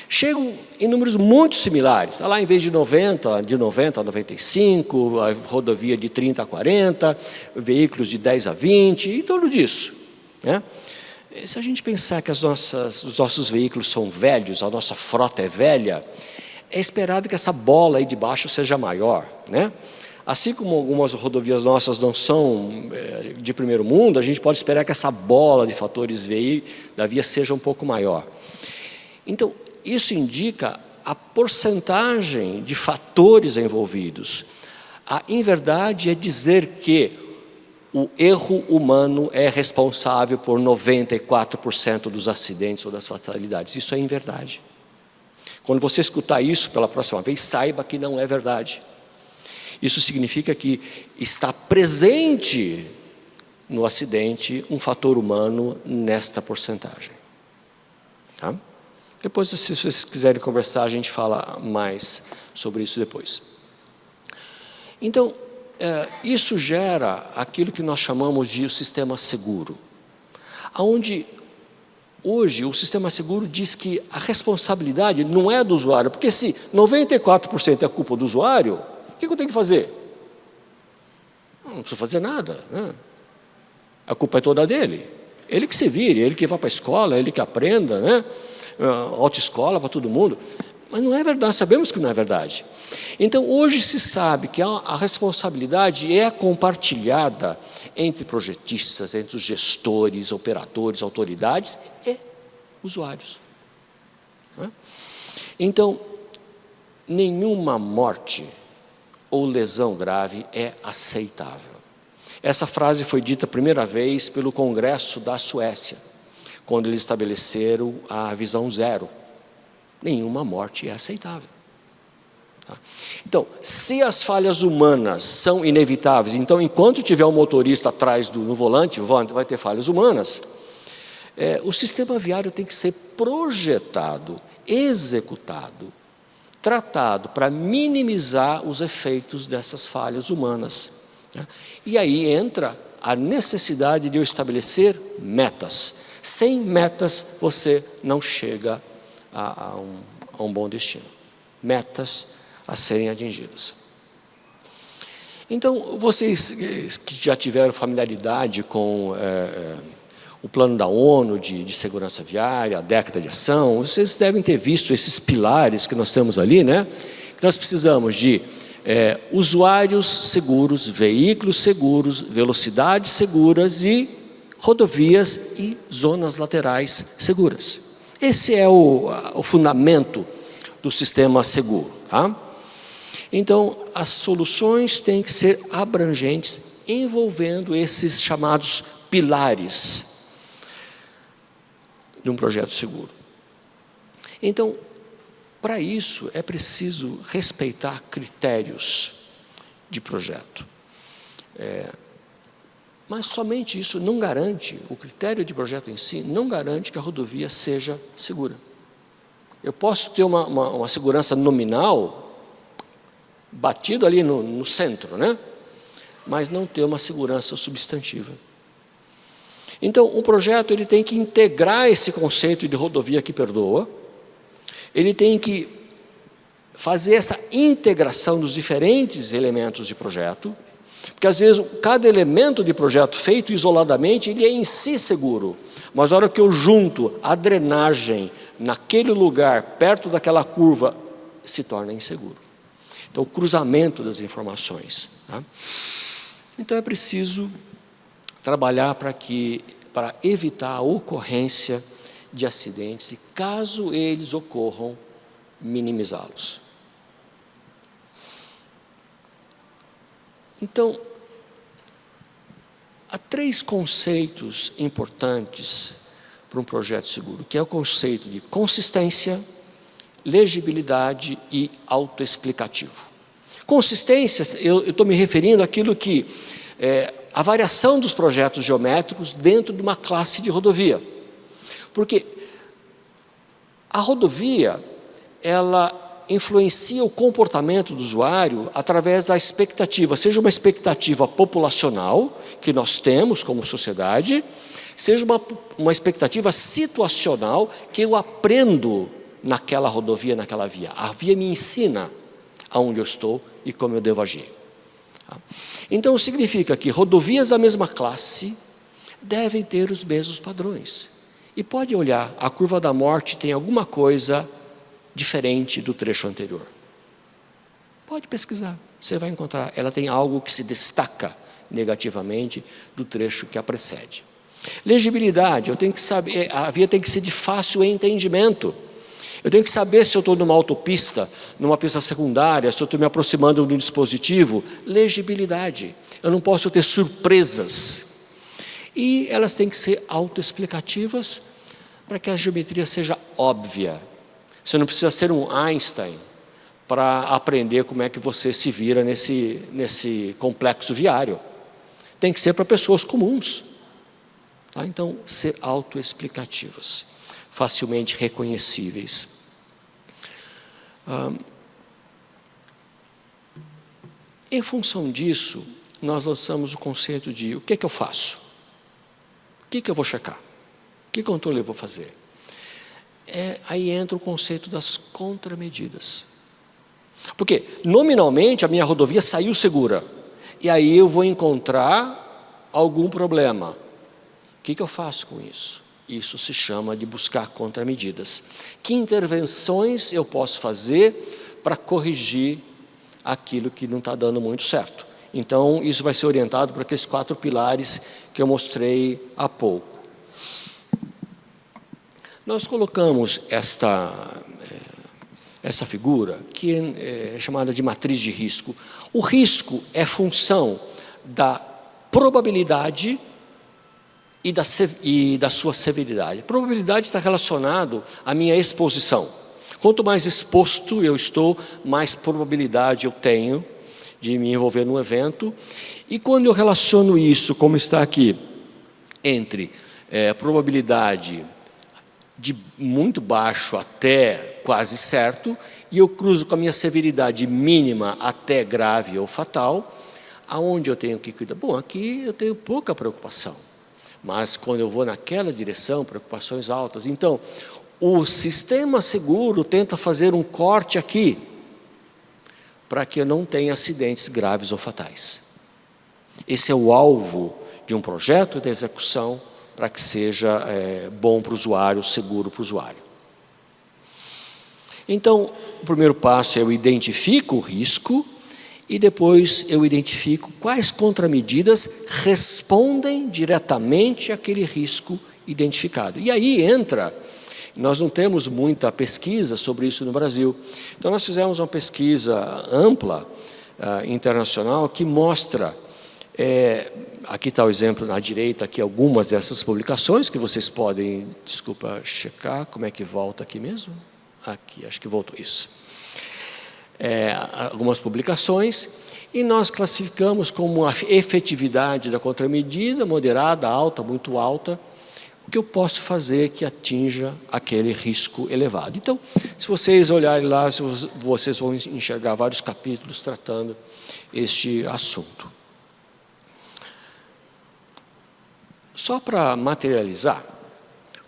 chegam em números muito similares. Lá, em vez de 90 a 95, a rodovia de 30 a 40, veículos de 10 a 20, em torno disso, né? Se a gente pensar que os nossos veículos são velhos, a nossa frota é velha, é esperado que essa bola aí de baixo seja maior, né? Assim como algumas rodovias nossas não são de primeiro mundo, a gente pode esperar que essa bola de fatores da via seja um pouco maior. Então, isso indica a porcentagem de fatores envolvidos. A inverdade é dizer que o erro humano é responsável por 94% dos acidentes ou das fatalidades. Isso é inverdade. Quando você escutar isso pela próxima vez, saiba que não é verdade. Isso significa que está presente no acidente um fator humano nesta porcentagem. Tá? Depois, se vocês quiserem conversar, a gente fala mais sobre isso depois. Então, isso gera aquilo que nós chamamos de sistema seguro. Onde hoje o sistema seguro diz que a responsabilidade não é do usuário, porque se 94% é culpa do usuário, o que eu tenho que fazer? Não preciso fazer nada, né? A culpa é toda dele. ele que se vire, ele que vá para a escola, ele que aprenda, né? Autoescola para todo mundo. Mas não é verdade, nós sabemos que não é verdade. Então, hoje se sabe que a responsabilidade é compartilhada entre projetistas, entre os gestores, operadores, autoridades e usuários. Então, nenhuma morte ou lesão grave é aceitável. Essa frase foi dita a primeira vez pelo Congresso da Suécia, quando eles estabeleceram a visão zero. Nenhuma morte é aceitável. Então, se as falhas humanas são inevitáveis, então, enquanto tiver um motorista atrás no volante, vai ter falhas humanas, o sistema viário tem que ser projetado, executado, tratado para minimizar os efeitos dessas falhas humanas. E aí entra a necessidade de eu estabelecer metas. Sem metas, você não chega a um bom destino. Metas a serem atingidas. Então, vocês que já tiveram familiaridade com o plano da ONU de segurança viária, a década de ação, vocês devem ter visto esses pilares que nós temos ali, né? Que nós precisamos de usuários seguros, veículos seguros, velocidades seguras e rodovias e zonas laterais seguras. Esse é o fundamento do sistema seguro. Tá? Então, as soluções têm que ser abrangentes, envolvendo esses chamados pilares de um projeto seguro. Então, para isso, é preciso respeitar critérios de projeto. Mas somente isso não garante, o critério de projeto em si, não garante que a rodovia seja segura. Eu posso ter uma segurança nominal, batido ali no centro, né? Mas não ter uma segurança substantiva. Então, um projeto ele tem que integrar esse conceito de rodovia que perdoa, ele tem que fazer essa integração dos diferentes elementos de projeto, porque às vezes cada elemento de projeto feito isoladamente, ele é em si seguro, mas na hora que eu junto a drenagem naquele lugar, perto daquela curva, se torna inseguro. Então, o cruzamento das informações. Tá? Então, é preciso trabalhar para evitar a ocorrência de acidentes e, caso eles ocorram, minimizá-los. Então, há 3 conceitos importantes para um projeto seguro, que é o conceito de consistência, legibilidade e autoexplicativo. Consistência, eu estou me referindo àquilo que a variação dos projetos geométricos dentro de uma classe de rodovia. Porque a rodovia, ela influencia o comportamento do usuário através da expectativa, seja uma expectativa populacional, que nós temos como sociedade, seja uma expectativa situacional, que eu aprendo naquela rodovia, naquela via. A via me ensina aonde eu estou e como eu devo agir. Então, significa que rodovias da mesma classe devem ter os mesmos padrões. E pode olhar, a curva da morte tem alguma coisa diferente do trecho anterior. Pode pesquisar, você vai encontrar. Ela tem algo que se destaca negativamente do trecho que a precede. Legibilidade, eu tenho que saber, a via tem que ser de fácil entendimento. Eu tenho que saber se eu estou numa autopista, numa pista secundária, se eu estou me aproximando de um dispositivo. Legibilidade, eu não posso ter surpresas. E elas têm que ser autoexplicativas para que a geometria seja óbvia. Você não precisa ser um Einstein para aprender como é que você se vira nesse complexo viário. Tem que ser para pessoas comuns. Tá? Então, ser autoexplicativas, facilmente reconhecíveis. Em função disso, nós lançamos o conceito de o que é que eu faço? O que é que eu vou checar? Que controle eu vou fazer? Aí entra o conceito das contramedidas. Porque, nominalmente, a minha rodovia saiu segura. E aí eu vou encontrar algum problema. O que eu faço com isso? Isso se chama de buscar contramedidas. Que intervenções eu posso fazer para corrigir aquilo que não está dando muito certo? Então, isso vai ser orientado por aqueles 4 pilares que eu mostrei há pouco. Nós colocamos essa figura, que é chamada de matriz de risco. O risco é função da probabilidade e da sua severidade. A probabilidade está relacionado à minha exposição. Quanto mais exposto eu estou, mais probabilidade eu tenho de me envolver no evento. E quando eu relaciono isso, como está aqui, entre probabilidade de muito baixo até quase certo, e eu cruzo com a minha severidade mínima até grave ou fatal, aonde eu tenho que cuidar? Bom, aqui eu tenho pouca preocupação, mas quando eu vou naquela direção, preocupações altas. Então, o sistema seguro tenta fazer um corte aqui, para que eu não tenha acidentes graves ou fatais. Esse é o alvo de um projeto de execução, para que seja bom para o usuário, seguro para o usuário. Então, o primeiro passo é eu identifico o risco e depois eu identifico quais contramedidas respondem diretamente àquele risco identificado. E aí entra, nós não temos muita pesquisa sobre isso no Brasil, então nós fizemos uma pesquisa ampla, internacional, que mostra, aqui está o exemplo na direita, aqui algumas dessas publicações que vocês podem, desculpa, checar, como é que volta aqui mesmo? Aqui, acho que voltou isso. Algumas publicações, e nós classificamos como a efetividade da contramedida, moderada, alta, muito alta, o que eu posso fazer que atinja aquele risco elevado. Então, se vocês olharem lá, vocês vão enxergar vários capítulos tratando este assunto. Só para materializar,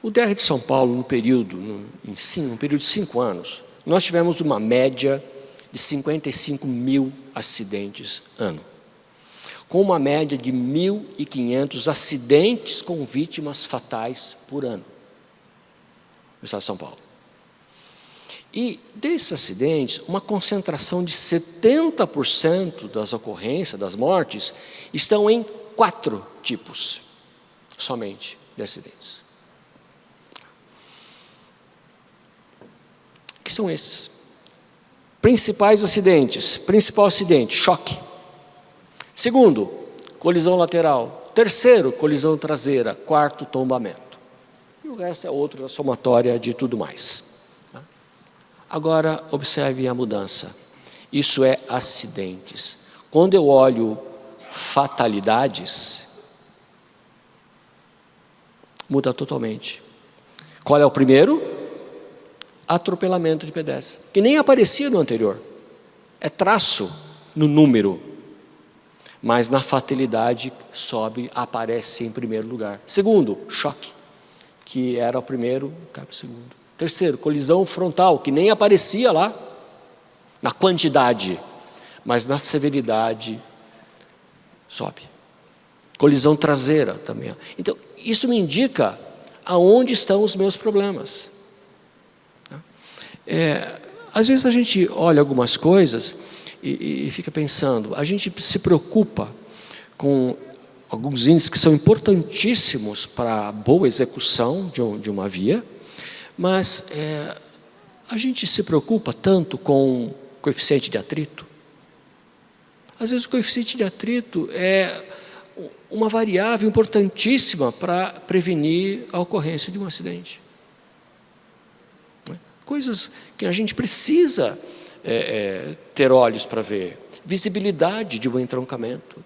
o DR de São Paulo, num período de 5 anos, nós tivemos uma média de 55 mil acidentes ano, com uma média de 1.500 acidentes com vítimas fatais por ano, no estado de São Paulo. E desses acidentes, uma concentração de 70% das ocorrências, das mortes, estão em 4 tipos somente de acidentes. Que são esses? Principais acidentes. Principal acidente, choque. Segundo, colisão lateral. Terceiro, colisão traseira. Quarto, tombamento. E o resto é outra somatória de tudo mais. Agora, observe a mudança. Isso é acidentes. Quando eu olho fatalidades, muda totalmente. Qual é o primeiro? Atropelamento de pedestre, que nem aparecia no anterior. É traço no número, mas na fatalidade sobe, aparece em primeiro lugar. Segundo, choque, que era o primeiro, cai para o segundo. Terceiro, colisão frontal, que nem aparecia lá na quantidade, mas na severidade sobe. Colisão traseira também. Então, isso me indica aonde estão os meus problemas. Às vezes a gente olha algumas coisas e fica pensando, a gente se preocupa com alguns índices que são importantíssimos para a boa execução de uma via, mas a gente se preocupa tanto com o coeficiente de atrito. Às vezes o coeficiente de atrito é uma variável importantíssima para prevenir a ocorrência de um acidente. Coisas que a gente precisa ter olhos para ver. Visibilidade de um entroncamento.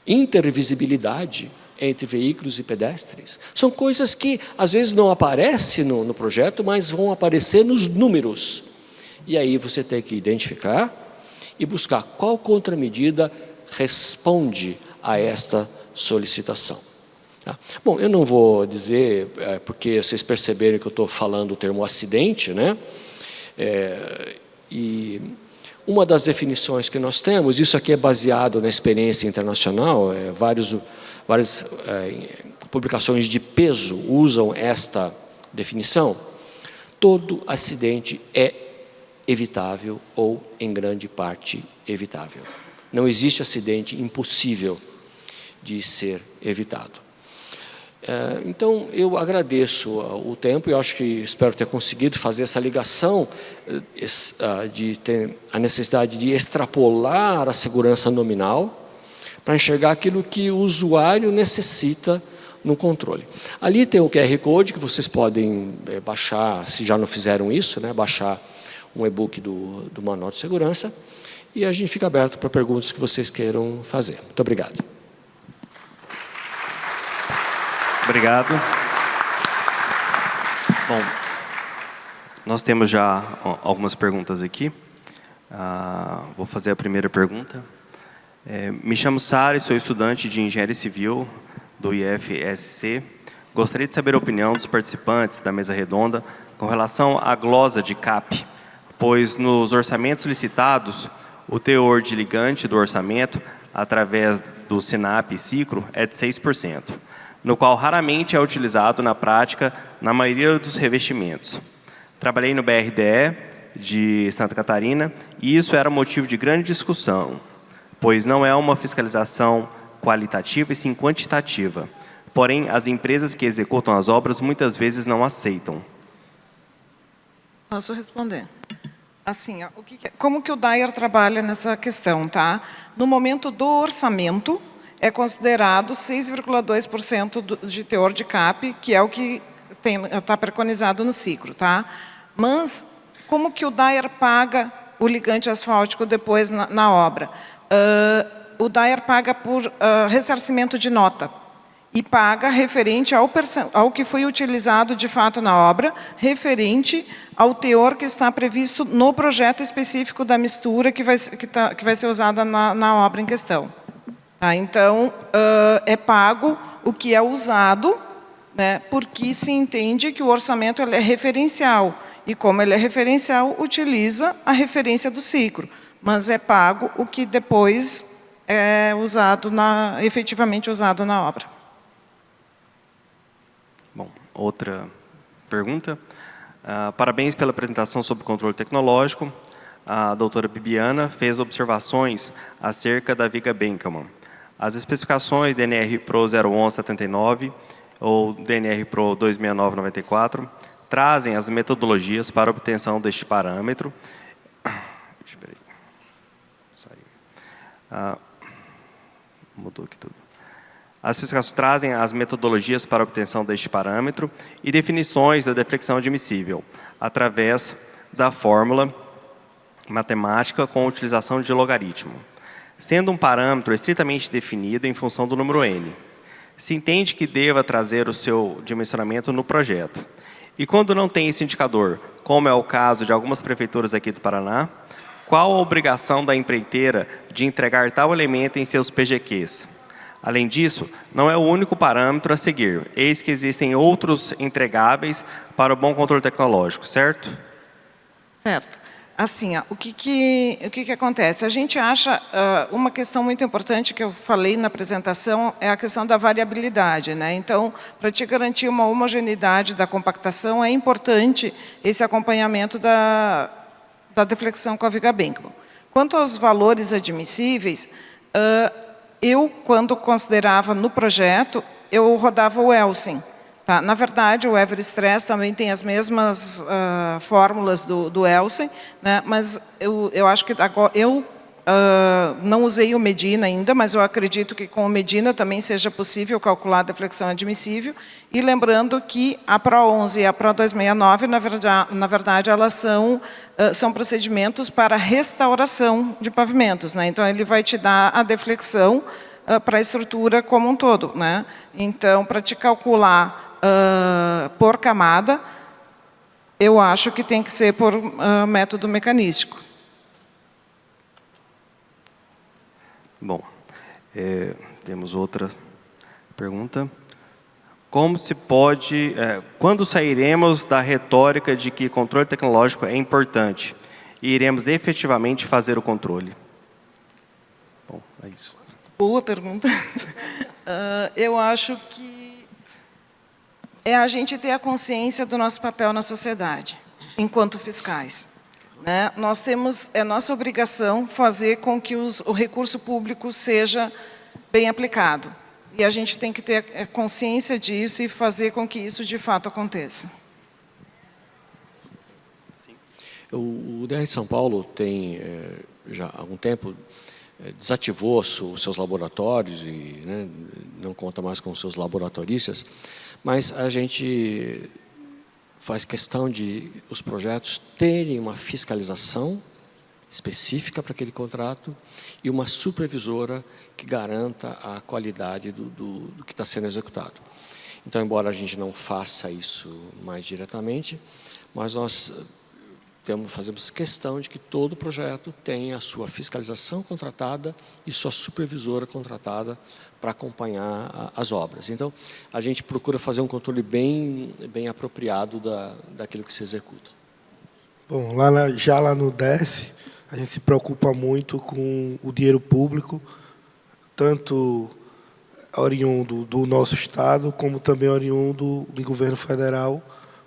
Intervisibilidade entre veículos e pedestres. São coisas que às vezes não aparecem no projeto, mas vão aparecer nos números. E aí você tem que identificar e buscar qual contramedida responde a esta solicitação. Bom, eu não vou dizer, porque vocês perceberam que eu estou falando o termo acidente, né? E uma das definições que nós temos, isso aqui é baseado na experiência internacional, várias publicações de peso usam esta definição. Todo acidente é evitável ou, em grande parte, evitável. Não existe acidente impossível de ser evitado. Então, eu agradeço o tempo e espero ter conseguido fazer essa ligação de ter a necessidade de extrapolar a segurança nominal para enxergar aquilo que o usuário necessita no controle. Ali tem o QR Code que vocês podem baixar, se já não fizeram isso, né, baixar um e-book do Manual de Segurança, e a gente fica aberto para perguntas que vocês queiram fazer. Muito obrigado. Obrigado. Bom, nós temos já algumas perguntas aqui. Vou fazer a primeira pergunta. Me chamo Sara e sou estudante de Engenharia Civil do IFSC. Gostaria de saber a opinião dos participantes da mesa redonda com relação à glosa de CAP, pois nos orçamentos licitados, o teor de ligante do orçamento, através do SINAP e Cicro, é de 6%. No qual raramente é utilizado na prática na maioria dos revestimentos. Trabalhei no BRDE de Santa Catarina e isso era motivo de grande discussão, pois não é uma fiscalização qualitativa e sim quantitativa. Porém, as empresas que executam as obras muitas vezes não aceitam. Posso responder? Assim, como que o DAER trabalha nessa questão, tá? No momento do orçamento, é considerado 6,2% de teor de CAP, que é o que está preconizado no ciclo, tá? Mas, como que o DAER paga o ligante asfáltico depois na obra? O DAER paga por ressarcimento de nota e paga referente ao que foi utilizado de fato na obra, referente ao teor que está previsto no projeto específico da mistura que vai ser usada na obra em questão. Então, é pago o que é usado, né, porque se entende que o orçamento ele é referencial. E como ele é referencial, utiliza a referência do ciclo. Mas é pago o que depois é usado efetivamente usado na obra. Bom, outra pergunta. Parabéns pela apresentação sobre controle tecnológico. A doutora Bibiana fez observações acerca da viga Benkelman. As especificações DNR Pro 0179 ou DNR Pro 26994 trazem as metodologias para obtenção deste parâmetro. Espera aí. Mudou aqui tudo. As especificações trazem as metodologias para obtenção deste parâmetro e definições da deflexão admissível, através da fórmula matemática com utilização de logaritmo, sendo um parâmetro estritamente definido em função do número n. Se entende que deva trazer o seu dimensionamento no projeto. E quando não tem esse indicador, como é o caso de algumas prefeituras aqui do Paraná, qual a obrigação da empreiteira de entregar tal elemento em seus PGQs? Além disso, não é o único parâmetro a seguir, eis que existem outros entregáveis para o bom controle tecnológico, certo? Certo. Assim, o que acontece? A gente acha, uma questão muito importante que eu falei na apresentação é a questão da variabilidade, né? Então, para te garantir uma homogeneidade da compactação, é importante esse acompanhamento da deflexão com a viga Benkelman. Quanto aos valores admissíveis, eu, quando considerava no projeto, eu rodava o Elsen. Tá? Na verdade, o Everstress também tem as mesmas fórmulas do Elsen, né? Mas eu acho que agora, eu não usei o Medina ainda, mas eu acredito que com o Medina também seja possível calcular a deflexão admissível. E lembrando que a Pro 11 e a Pro 269, na verdade elas são procedimentos para restauração de pavimentos, né? Então, ele vai te dar a deflexão para a estrutura como um todo, né? Então, para te calcular por camada, eu acho que tem que ser por método mecanístico. Bom, temos outra pergunta. Como se pode, quando sairemos da retórica de que controle tecnológico é importante e iremos efetivamente fazer o controle? Bom, é isso. Boa pergunta. Eu acho que é a gente ter a consciência do nosso papel na sociedade, enquanto fiscais. Né? Nós temos, é nossa obrigação fazer com que o recurso público seja bem aplicado. E a gente tem que ter consciência disso e fazer com que isso de fato aconteça. O DR de São Paulo tem, já há algum tempo, desativou os seus laboratórios e, né, não conta mais com os seus laboratoristas, mas a gente faz questão de os projetos terem uma fiscalização específica para aquele contrato e uma supervisora que garanta a qualidade do que está sendo executado. Então, embora a gente não faça isso mais diretamente, mas nós fazemos questão de que todo projeto tenha a sua fiscalização contratada e sua supervisora contratada para acompanhar as obras. Então, a gente procura fazer um controle bem apropriado daquilo que se executa. Bom, já lá no DES, a gente se preocupa muito com o dinheiro público, tanto oriundo do nosso Estado, como também oriundo do governo federal,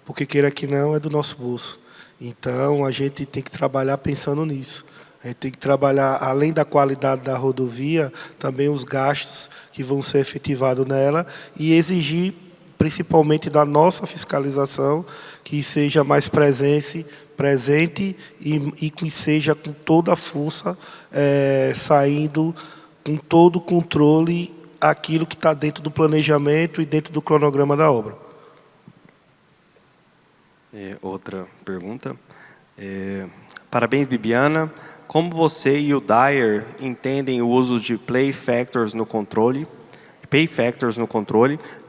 porque, queira que não, é do nosso bolso. Então, a gente tem que trabalhar pensando nisso. A gente tem que trabalhar, além da qualidade da rodovia, também os gastos que vão ser efetivados nela e exigir, principalmente da nossa fiscalização, que seja mais presente e que seja com toda a força, saindo com todo o controle aquilo que está dentro do planejamento e dentro do cronograma da obra. Outra pergunta. Parabéns, Bibiana. Como você e o Dyer entendem o uso de Pay Factors no controle?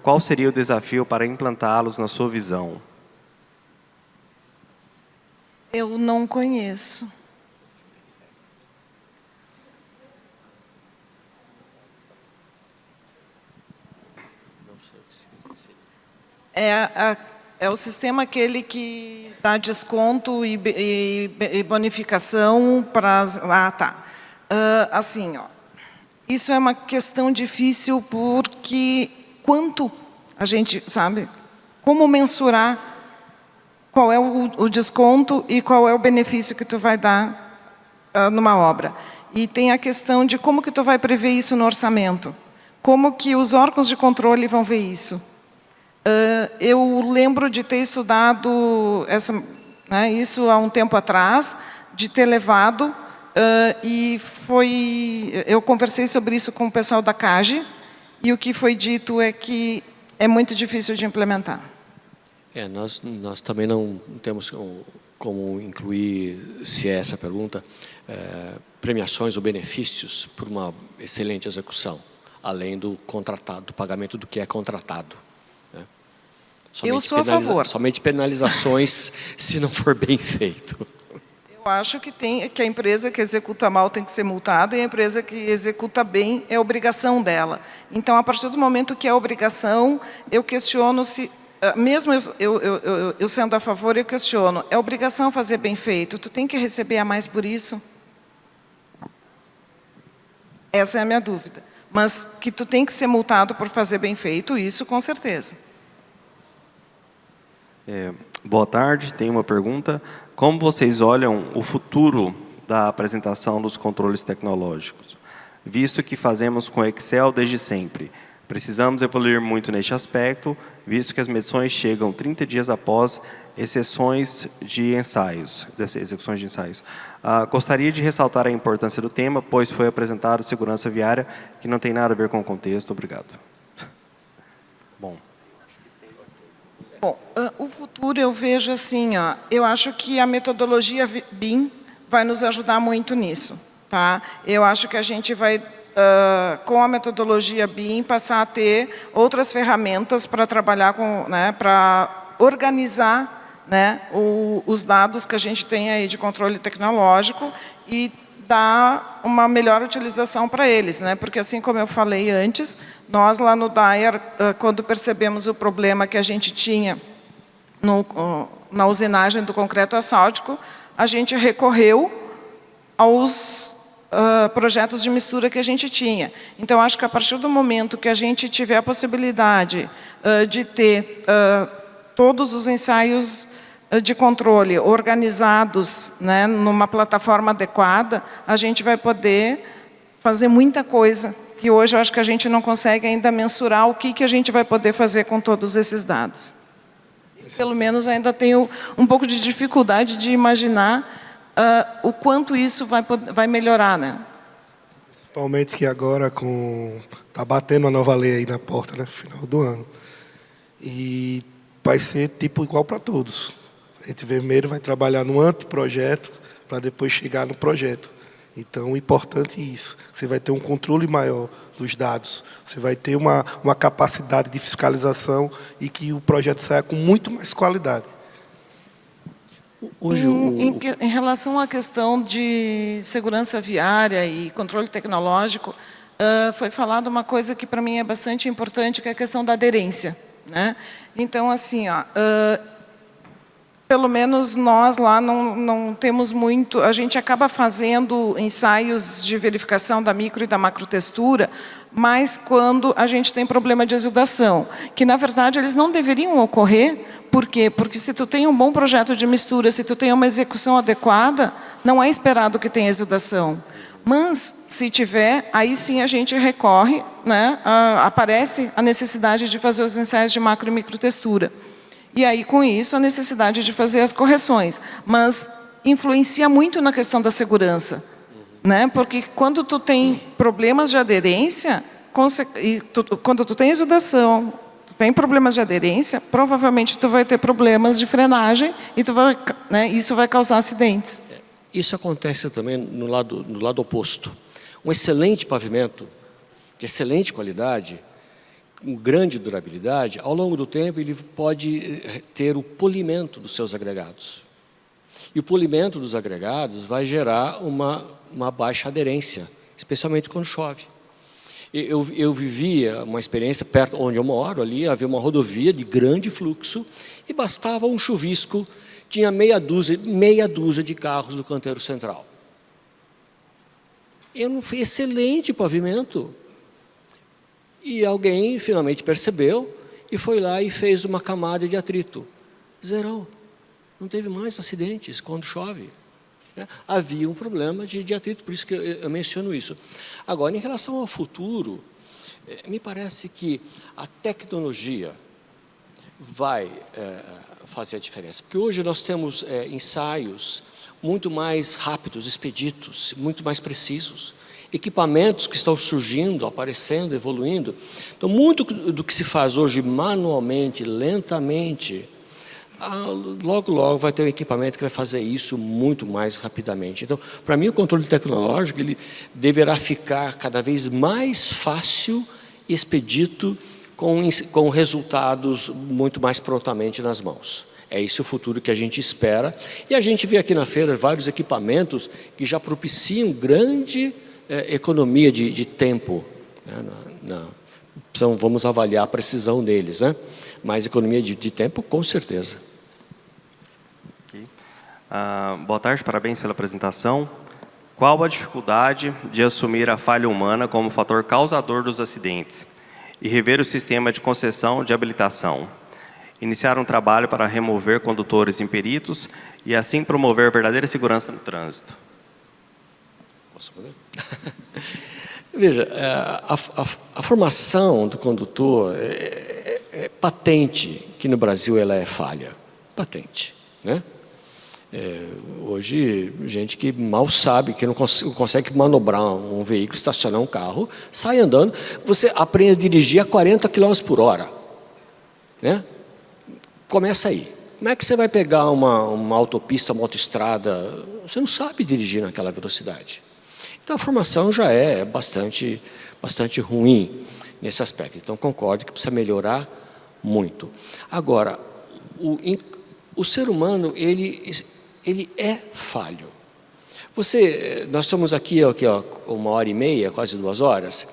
Qual seria o desafio para implantá-los na sua visão? Eu não conheço. É o sistema aquele que dá desconto e bonificação para as... Ah, tá. Assim, ó, isso é uma questão difícil porque quanto a gente sabe, como mensurar qual é o desconto e qual é o benefício que tu vai dar numa obra. E tem a questão de como que tu vai prever isso no orçamento. Como que os órgãos de controle vão ver isso. Eu lembro de ter estudado isso há um tempo atrás, de ter levado, eu conversei sobre isso com o pessoal da CAGE, e o que foi dito é que é muito difícil de implementar. Nós também não temos como incluir, se é essa a pergunta, premiações ou benefícios por uma excelente execução, além do contratado, do pagamento do que é contratado. Eu sou a favor. Somente penalizações se não for bem feito. Eu acho que a empresa que executa mal tem que ser multada e a empresa que executa bem é obrigação dela. Então, a partir do momento que é obrigação, eu questiono se... Mesmo eu sendo a favor, eu questiono. É obrigação fazer bem feito. Tu tem que receber a mais por isso? Essa é a minha dúvida. Mas que tu tem que ser multado por fazer bem feito, isso com certeza. Boa tarde, tenho uma pergunta. Como vocês olham o futuro da apresentação dos controles tecnológicos? Visto que fazemos com Excel desde sempre, precisamos evoluir muito neste aspecto, visto que as medições chegam 30 dias após exceções de ensaios, execuções de ensaios. Gostaria de ressaltar a importância do tema, pois foi apresentado segurança viária, que não tem nada a ver com o contexto. Obrigado. Bom, o futuro eu vejo assim, eu acho que a metodologia BIM vai nos ajudar muito nisso. Tá? Eu acho que a gente vai, com a metodologia BIM, passar a ter outras ferramentas para trabalhar com, para organizar, os dados que a gente tem aí de controle tecnológico e dar uma melhor utilização para eles, porque assim como eu falei antes, nós lá no Dyer, quando percebemos o problema que a gente tinha na usinagem do concreto asfáltico, a gente recorreu aos projetos de mistura que a gente tinha. Então, acho que a partir do momento que a gente tiver a possibilidade de ter todos os ensaios de controle organizados, né, numa plataforma adequada, a gente vai poder fazer muita coisa, que hoje eu acho que a gente não consegue ainda mensurar o que a gente vai poder fazer com todos esses dados. Pelo menos ainda tenho um pouco de dificuldade de imaginar o quanto isso vai melhorar, né? Principalmente que agora está batendo a nova lei aí na porta, né, final do ano. E vai ser tipo igual para todos. A gente primeiro vai trabalhar no anteprojeto para depois chegar no projeto. Então, importante isso. Você vai ter um controle maior dos dados. Você vai ter uma capacidade de fiscalização e que o projeto saia com muito mais qualidade. Hoje, em relação à questão de segurança viária e controle tecnológico, foi falado uma coisa que para mim é bastante importante, que é a questão da aderência, né? Então, assim, pelo menos nós lá não temos muito, a gente acaba fazendo ensaios de verificação da micro e da macrotextura, mas quando a gente tem problema de exudação, que na verdade eles não deveriam ocorrer. Por quê? Porque se tu tem um bom projeto de mistura, se tu tem uma execução adequada, não é esperado que tenha exudação. Mas, se tiver, aí sim a gente recorre, né, aparece a necessidade de fazer os ensaios de macro e microtextura. E aí, com isso, a necessidade de fazer as correções. Mas influencia muito na questão da segurança, né? Porque quando tu tem problemas de aderência, quando tu tem exudação, tu tem problemas de aderência, provavelmente tu vai ter problemas de frenagem e isso vai causar acidentes. isso acontece também no lado oposto. Um excelente pavimento, de excelente qualidade, com grande durabilidade, ao longo do tempo ele pode ter o polimento dos seus agregados. E o polimento dos agregados vai gerar uma baixa aderência, especialmente quando chove. Eu vivia uma experiência perto onde eu moro, ali havia uma rodovia de grande fluxo e bastava um chuvisco, tinha meia dúzia de carros no canteiro central. Excelente pavimento. E alguém finalmente percebeu e foi lá e fez uma camada de atrito. Zerou. Não teve mais acidentes quando chove. Havia um problema de atrito, por isso que eu menciono isso. Agora, em relação ao futuro, me parece que a tecnologia vai fazer a diferença. Porque hoje nós temos ensaios muito mais rápidos, expeditos, muito mais precisos. Equipamentos que estão surgindo, aparecendo, evoluindo. Então, muito do que se faz hoje manualmente, lentamente, logo, logo vai ter um equipamento que vai fazer isso muito mais rapidamente. Então, para mim, o controle tecnológico ele deverá ficar cada vez mais fácil e expedito, com resultados muito mais prontamente nas mãos. É esse o futuro que a gente espera. E a gente vê aqui na feira vários equipamentos que já propiciam grande economia de tempo. Vamos avaliar a precisão deles, né? Mas economia de tempo, com certeza. Boa tarde, parabéns pela apresentação. Qual a dificuldade de assumir a falha humana como fator causador dos acidentes e rever o sistema de concessão de habilitação? Iniciar um trabalho para remover condutores imperitos e assim promover verdadeira segurança no trânsito. Posso poder? Veja, a formação do condutor é patente que no Brasil ela é falha. Patente, né? Hoje, gente que mal sabe, que não consegue manobrar um veículo, estacionar um carro, sai andando, você aprende a dirigir a 40 km por hora. Né? Começa aí. Como é que você vai pegar uma autopista, uma autoestrada? Você não sabe dirigir naquela velocidade. Então, a formação já é bastante ruim nesse aspecto. Então, concordo que precisa melhorar muito. Agora, o ser humano, ele é falho. Nós estamos aqui, 1h30, quase 2 horas.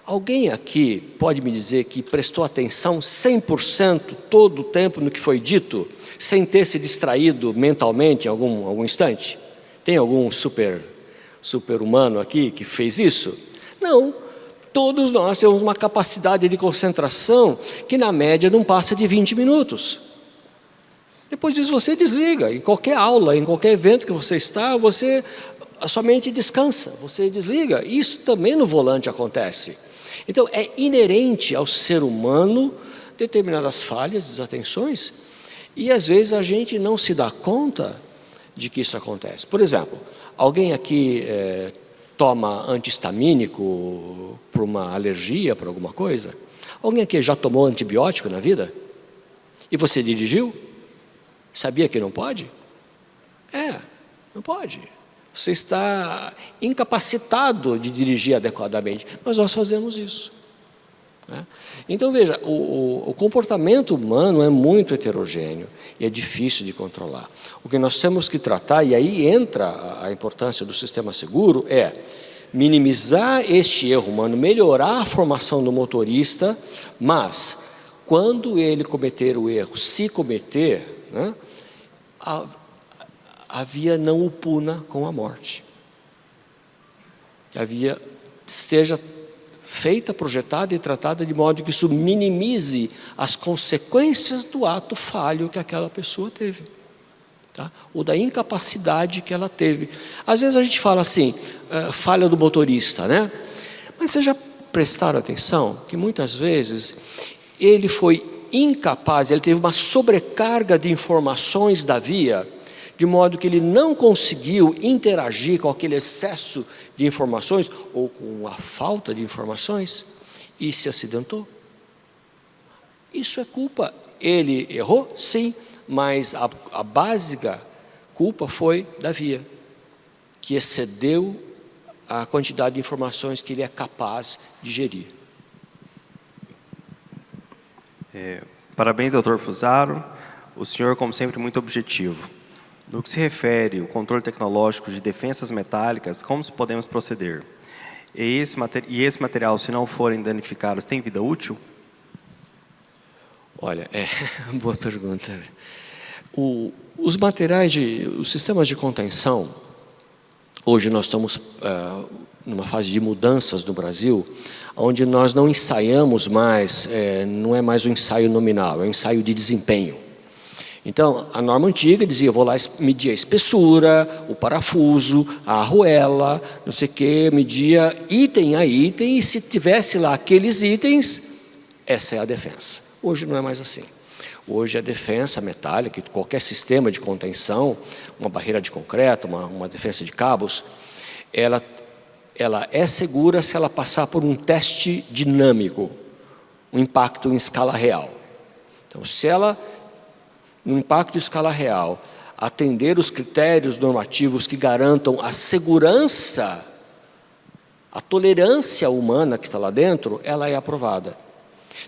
Alguém aqui pode me dizer que prestou atenção 100% todo o tempo no que foi dito, sem ter se distraído mentalmente em algum instante? Tem algum super-humano aqui que fez isso? Não. Todos nós temos uma capacidade de concentração que, na média, não passa de 20 minutos. Depois disso, você desliga. Em qualquer aula, em qualquer evento que você está, a sua mente descansa, você desliga. Isso também no volante acontece. Então, é inerente ao ser humano determinadas falhas, desatenções, e às vezes a gente não se dá conta de que isso acontece. Por exemplo, alguém aqui toma antihistamínico por uma alergia, por alguma coisa? Alguém aqui já tomou antibiótico na vida? E você dirigiu? Sabia que não pode? Não pode. Você está incapacitado de dirigir adequadamente, mas nós fazemos isso. Então, veja, o comportamento humano é muito heterogêneo e é difícil de controlar. O que nós temos que tratar, e aí entra a importância do sistema seguro, é minimizar este erro humano, melhorar a formação do motorista, mas quando ele cometer o erro, se cometer, a via não o puna com a morte. Que a via esteja feita, projetada e tratada de modo que isso minimize as consequências do ato falho que aquela pessoa teve, ou da incapacidade que ela teve. Às vezes a gente fala assim, falha do motorista, né? Mas vocês já prestaram atenção que muitas vezes ele foi incapaz, ele teve uma sobrecarga de informações da via, de modo que ele não conseguiu interagir com aquele excesso de informações, ou com a falta de informações, e se acidentou. Isso é culpa. Ele errou? Sim, mas a básica culpa foi da via, que excedeu a quantidade de informações que ele é capaz de gerir. Parabéns, doutor Fusaro. O senhor, como sempre, muito objetivo. No que se refere ao controle tecnológico de defensas metálicas, como podemos proceder? E esse material, se não forem danificados, tem vida útil? Olha, boa pergunta. Os materiais, os sistemas de contenção, hoje nós estamos numa fase de mudanças no Brasil, onde nós não ensaiamos mais, não é mais um ensaio nominal, é um ensaio de desempenho. Então, a norma antiga dizia, eu vou lá medir a espessura, o parafuso, a arruela, não sei o quê, media item a item, e se tivesse lá aqueles itens, essa é a defensa. Hoje não é mais assim. Hoje a defensa metálica, qualquer sistema de contenção, uma barreira de concreto, uma defensa de cabos, ela é segura se ela passar por um teste dinâmico, um impacto em escala real. Então, se ela, no impacto em escala real, atender os critérios normativos que garantam a segurança, a tolerância humana que está lá dentro, ela é aprovada.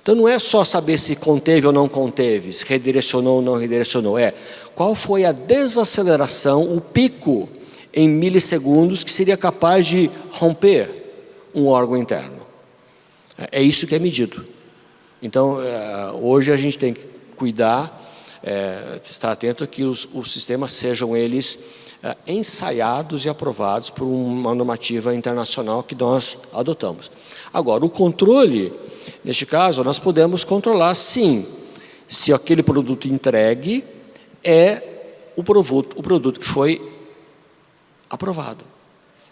Então não é só saber se conteve ou não conteve, se redirecionou ou não redirecionou, qual foi a desaceleração, o pico em milissegundos que seria capaz de romper um órgão interno. É isso que é medido. Então, hoje a gente tem que cuidar, estar atento a que os sistemas sejam eles ensaiados e aprovados por uma normativa internacional que nós adotamos. Agora, o controle, neste caso, nós podemos controlar, sim, se aquele produto entregue é o produto que foi aprovado.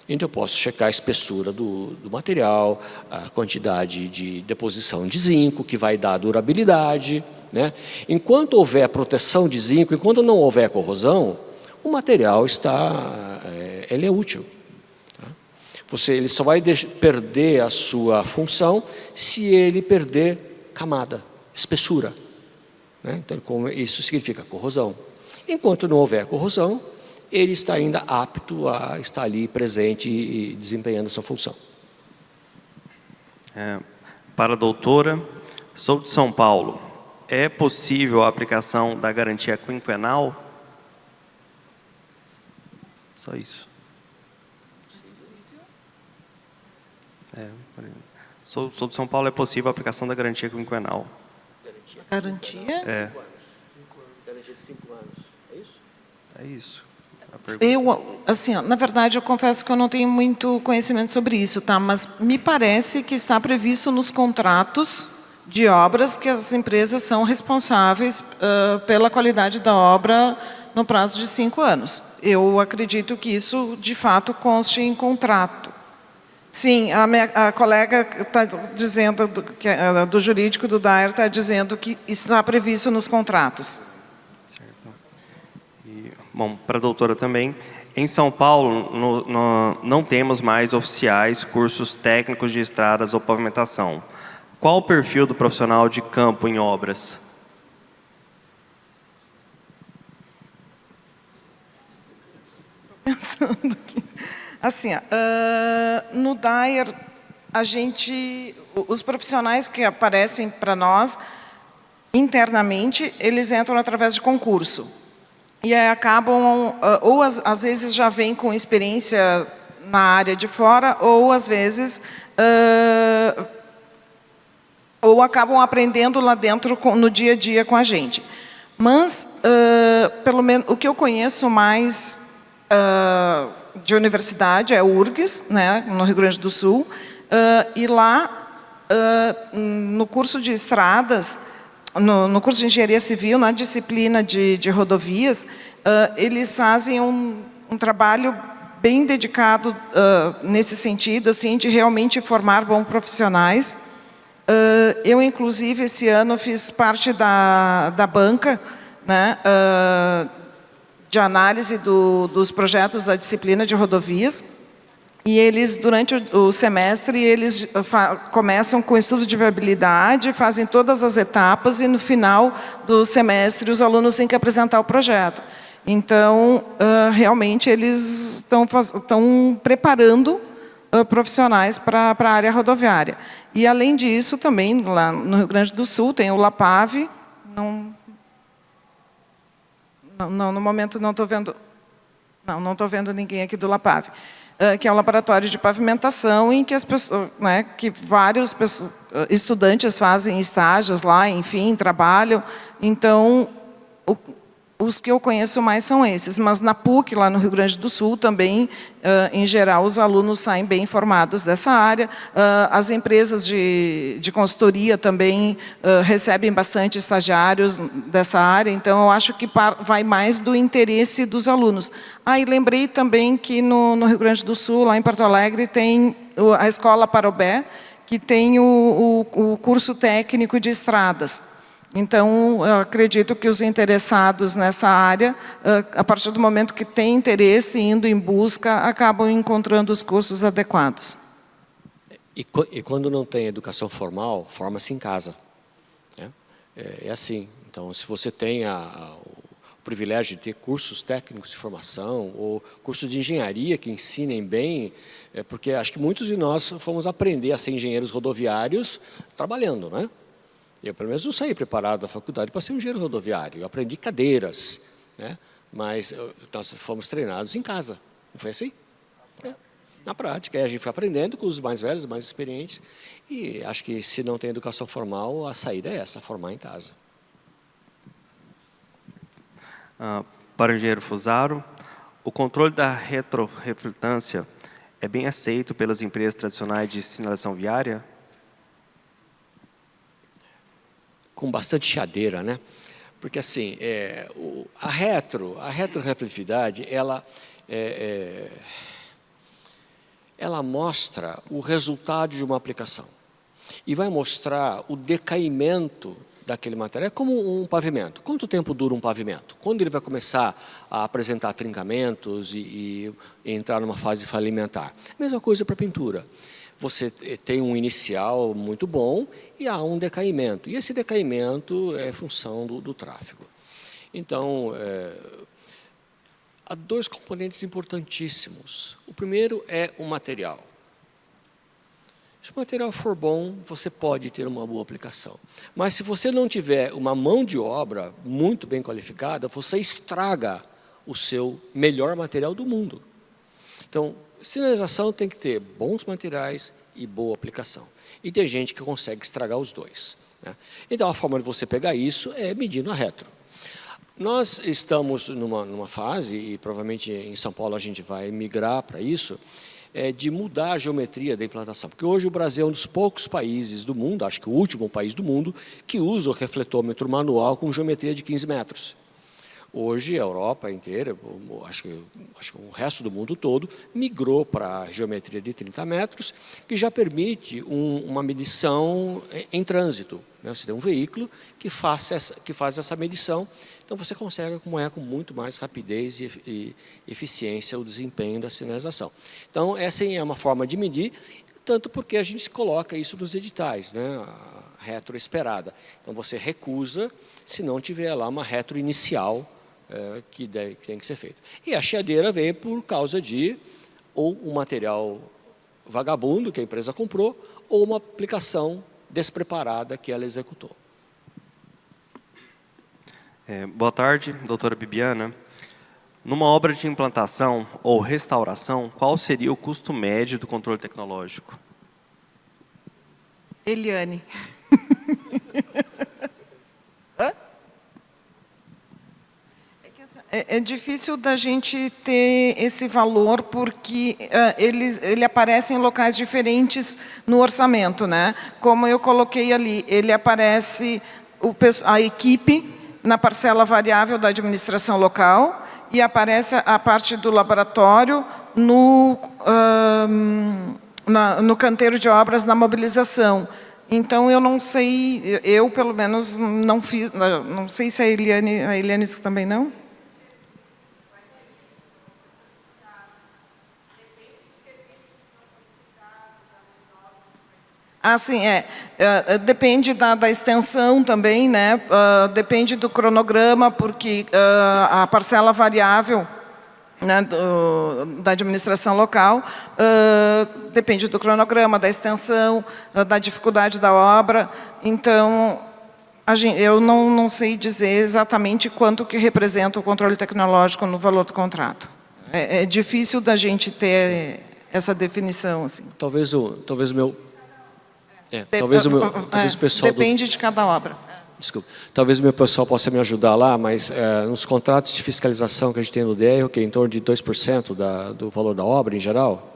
Então, eu posso checar a espessura do material, a quantidade de deposição de zinco, que vai dar durabilidade, né? Enquanto houver proteção de zinco, enquanto não houver corrosão, o material ele é útil. Ele só vai perder a sua função se ele perder camada, espessura, né? Então, isso significa corrosão. Enquanto não houver corrosão, ele está ainda apto a estar ali presente e desempenhando a sua função. Para a doutora, sou de São Paulo. É possível a aplicação da garantia quinquenal? Só isso. Sou de São Paulo, é possível a aplicação da garantia quinquenal. Garantia? É. Garantia de 5 anos. É isso? É isso. Assim, ó, na verdade, eu confesso que eu não tenho muito conhecimento sobre isso, tá? Mas me parece que está previsto nos contratos de obras que as empresas são responsáveis pela qualidade da obra no prazo de 5 anos. Eu acredito que isso, de fato, conste em contrato. Sim, a colega está dizendo, do jurídico do DAER, está dizendo que está previsto nos contratos. Certo. E, bom, para a doutora também, em São Paulo não temos mais oficiais cursos técnicos de estradas ou pavimentação. Qual o perfil do profissional de campo em obras? Estou pensando aqui. Assim, no DAER, os profissionais que aparecem para nós, internamente, eles entram através de concurso. E aí acabam, ou às vezes já vêm com experiência na área de fora, ou às vezes ou acabam aprendendo lá dentro no dia a dia com a gente. Mas, pelo menos, o que eu conheço mais de universidade é o URGS, né, no Rio Grande do Sul, e lá, no curso de estradas, no curso de engenharia civil, na disciplina de rodovias, eles fazem um trabalho bem dedicado nesse sentido, assim, de realmente formar bons profissionais. Eu, inclusive, esse ano fiz parte da banca, né, de análise dos projetos da disciplina de rodovias, e eles, durante o semestre, eles começam com estudo de viabilidade, fazem todas as etapas, e no final do semestre os alunos têm que apresentar o projeto. Então, realmente, eles estão preparando profissionais para a área rodoviária. E, além disso, também, lá no Rio Grande do Sul, tem o LAPAV. Não, no momento não estou vendo. Não estou vendo ninguém aqui do LAPAV, que é um laboratório de pavimentação em que as pessoas, né, que vários estudantes fazem estágios lá, enfim, trabalham. Então, os que eu conheço mais são esses, mas na PUC, lá no Rio Grande do Sul, também, em geral, os alunos saem bem informados dessa área. As empresas de consultoria também recebem bastante estagiários dessa área, então eu acho que vai mais do interesse dos alunos. E lembrei também que no Rio Grande do Sul, lá em Porto Alegre, tem a Escola Parobé, que tem o curso técnico de estradas. Então, eu acredito que os interessados nessa área, a partir do momento que têm interesse, indo em busca, acabam encontrando os cursos adequados. E quando não tem educação formal, forma-se em casa, né? É assim. Então, se você tem o privilégio de ter cursos técnicos de formação, ou cursos de engenharia que ensinem bem, porque acho que muitos de nós fomos aprender a ser engenheiros rodoviários trabalhando, né? Eu, pelo menos, não saí preparado da faculdade para ser um engenheiro rodoviário. Eu aprendi cadeiras, né? Mas nós fomos treinados em casa. Não foi assim? Na prática. Aí a gente foi aprendendo com os mais velhos, mais experientes. E acho que, se não tem educação formal, a saída é essa, formar em casa. Para o engenheiro Fusaro, o controle da retrorefletância é bem aceito pelas empresas tradicionais de sinalização viária? Com bastante chadeira, né? Porque, assim, a retrorefletividade, ela mostra o resultado de uma aplicação. E vai mostrar o decaimento daquele material. É como um pavimento. Quanto tempo dura um pavimento? Quando ele vai começar a apresentar trincamentos e entrar numa fase falimentar? Mesma coisa para a pintura. Você tem um inicial muito bom e há um decaimento. E esse decaimento é função do tráfego. Então, há dois componentes importantíssimos. O primeiro é o material. Se o material for bom, você pode ter uma boa aplicação. Mas se você não tiver uma mão de obra muito bem qualificada, você estraga o seu melhor material do mundo. Então, sinalização tem que ter bons materiais e boa aplicação. E tem gente que consegue estragar os dois, né? Então, a forma de você pegar isso é medindo a retro. Nós estamos numa fase, e provavelmente em São Paulo a gente vai migrar para isso, de mudar a geometria da implantação. Porque hoje o Brasil é um dos poucos países do mundo, acho que o último país do mundo, que usa o refletômetro manual com geometria de 15 metros. Hoje a Europa inteira, acho que o resto do mundo todo, migrou para a geometria de 30 metros, que já permite uma medição em trânsito, né? Você tem um veículo que faz essa medição, então você consegue com muito mais rapidez e eficiência o desempenho da sinalização. Então, essa é uma forma de medir, tanto porque a gente coloca isso nos editais, né? A retro esperada. Então, você recusa se não tiver lá uma retro inicial que tem que ser feita. E a chiadeira veio por causa de ou um material vagabundo que a empresa comprou, ou uma aplicação despreparada que ela executou. Boa tarde, doutora Bibiana. Numa obra de implantação ou restauração, qual seria o custo médio do controle tecnológico? Eliane. É difícil da gente ter esse valor porque ele aparece em locais diferentes no orçamento, né? Como eu coloquei ali, ele aparece a equipe na parcela variável da administração local e aparece a parte do laboratório no canteiro de obras na mobilização. Então, eu não sei, eu pelo menos não fiz, não sei se a Eliane também não? Ah, sim, depende da extensão também, né? Depende do cronograma, porque a parcela variável, né, da administração local depende do cronograma, da extensão, da dificuldade da obra. Então, eu não sei dizer exatamente quanto que representa o controle tecnológico no valor do contrato. É difícil da gente ter essa definição, assim. Talvez o meu pessoal depende de cada obra. Desculpa. Talvez o meu pessoal possa me ajudar lá, mas nos contratos de fiscalização que a gente tem no DR, que é em torno de 2% do valor da obra em geral?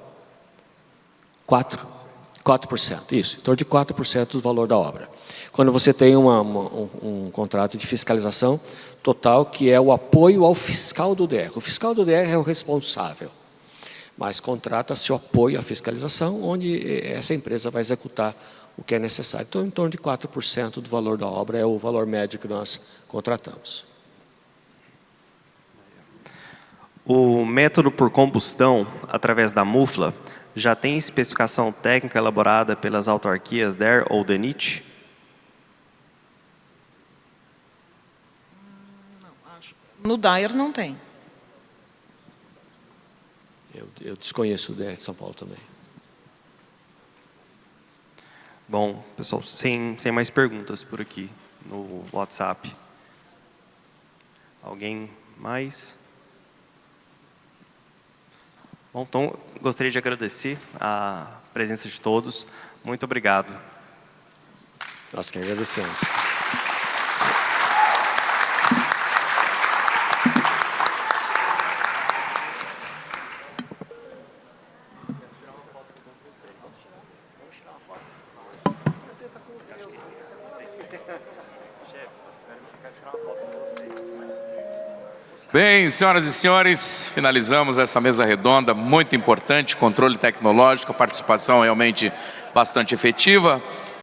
4%, isso, em torno de 4% do valor da obra. Quando você tem um contrato de fiscalização total, que é o apoio ao fiscal do DR. O fiscal do DR é o responsável, mas contrata-se o apoio à fiscalização, onde essa empresa vai executar o que é necessário. Então, em torno de 4% do valor da obra é o valor médio que nós contratamos. O método por combustão, através da mufla, já tem especificação técnica elaborada pelas autarquias DER ou DENIT? Não, acho. No DAER não tem. Eu desconheço o DR de São Paulo também. Bom, pessoal, sem mais perguntas por aqui no WhatsApp. Alguém mais? Bom, então, gostaria de agradecer a presença de todos. Muito obrigado. Nós que agradecemos. Bem, senhoras e senhores, finalizamos essa mesa redonda, muito importante, controle tecnológico, a participação realmente bastante efetiva.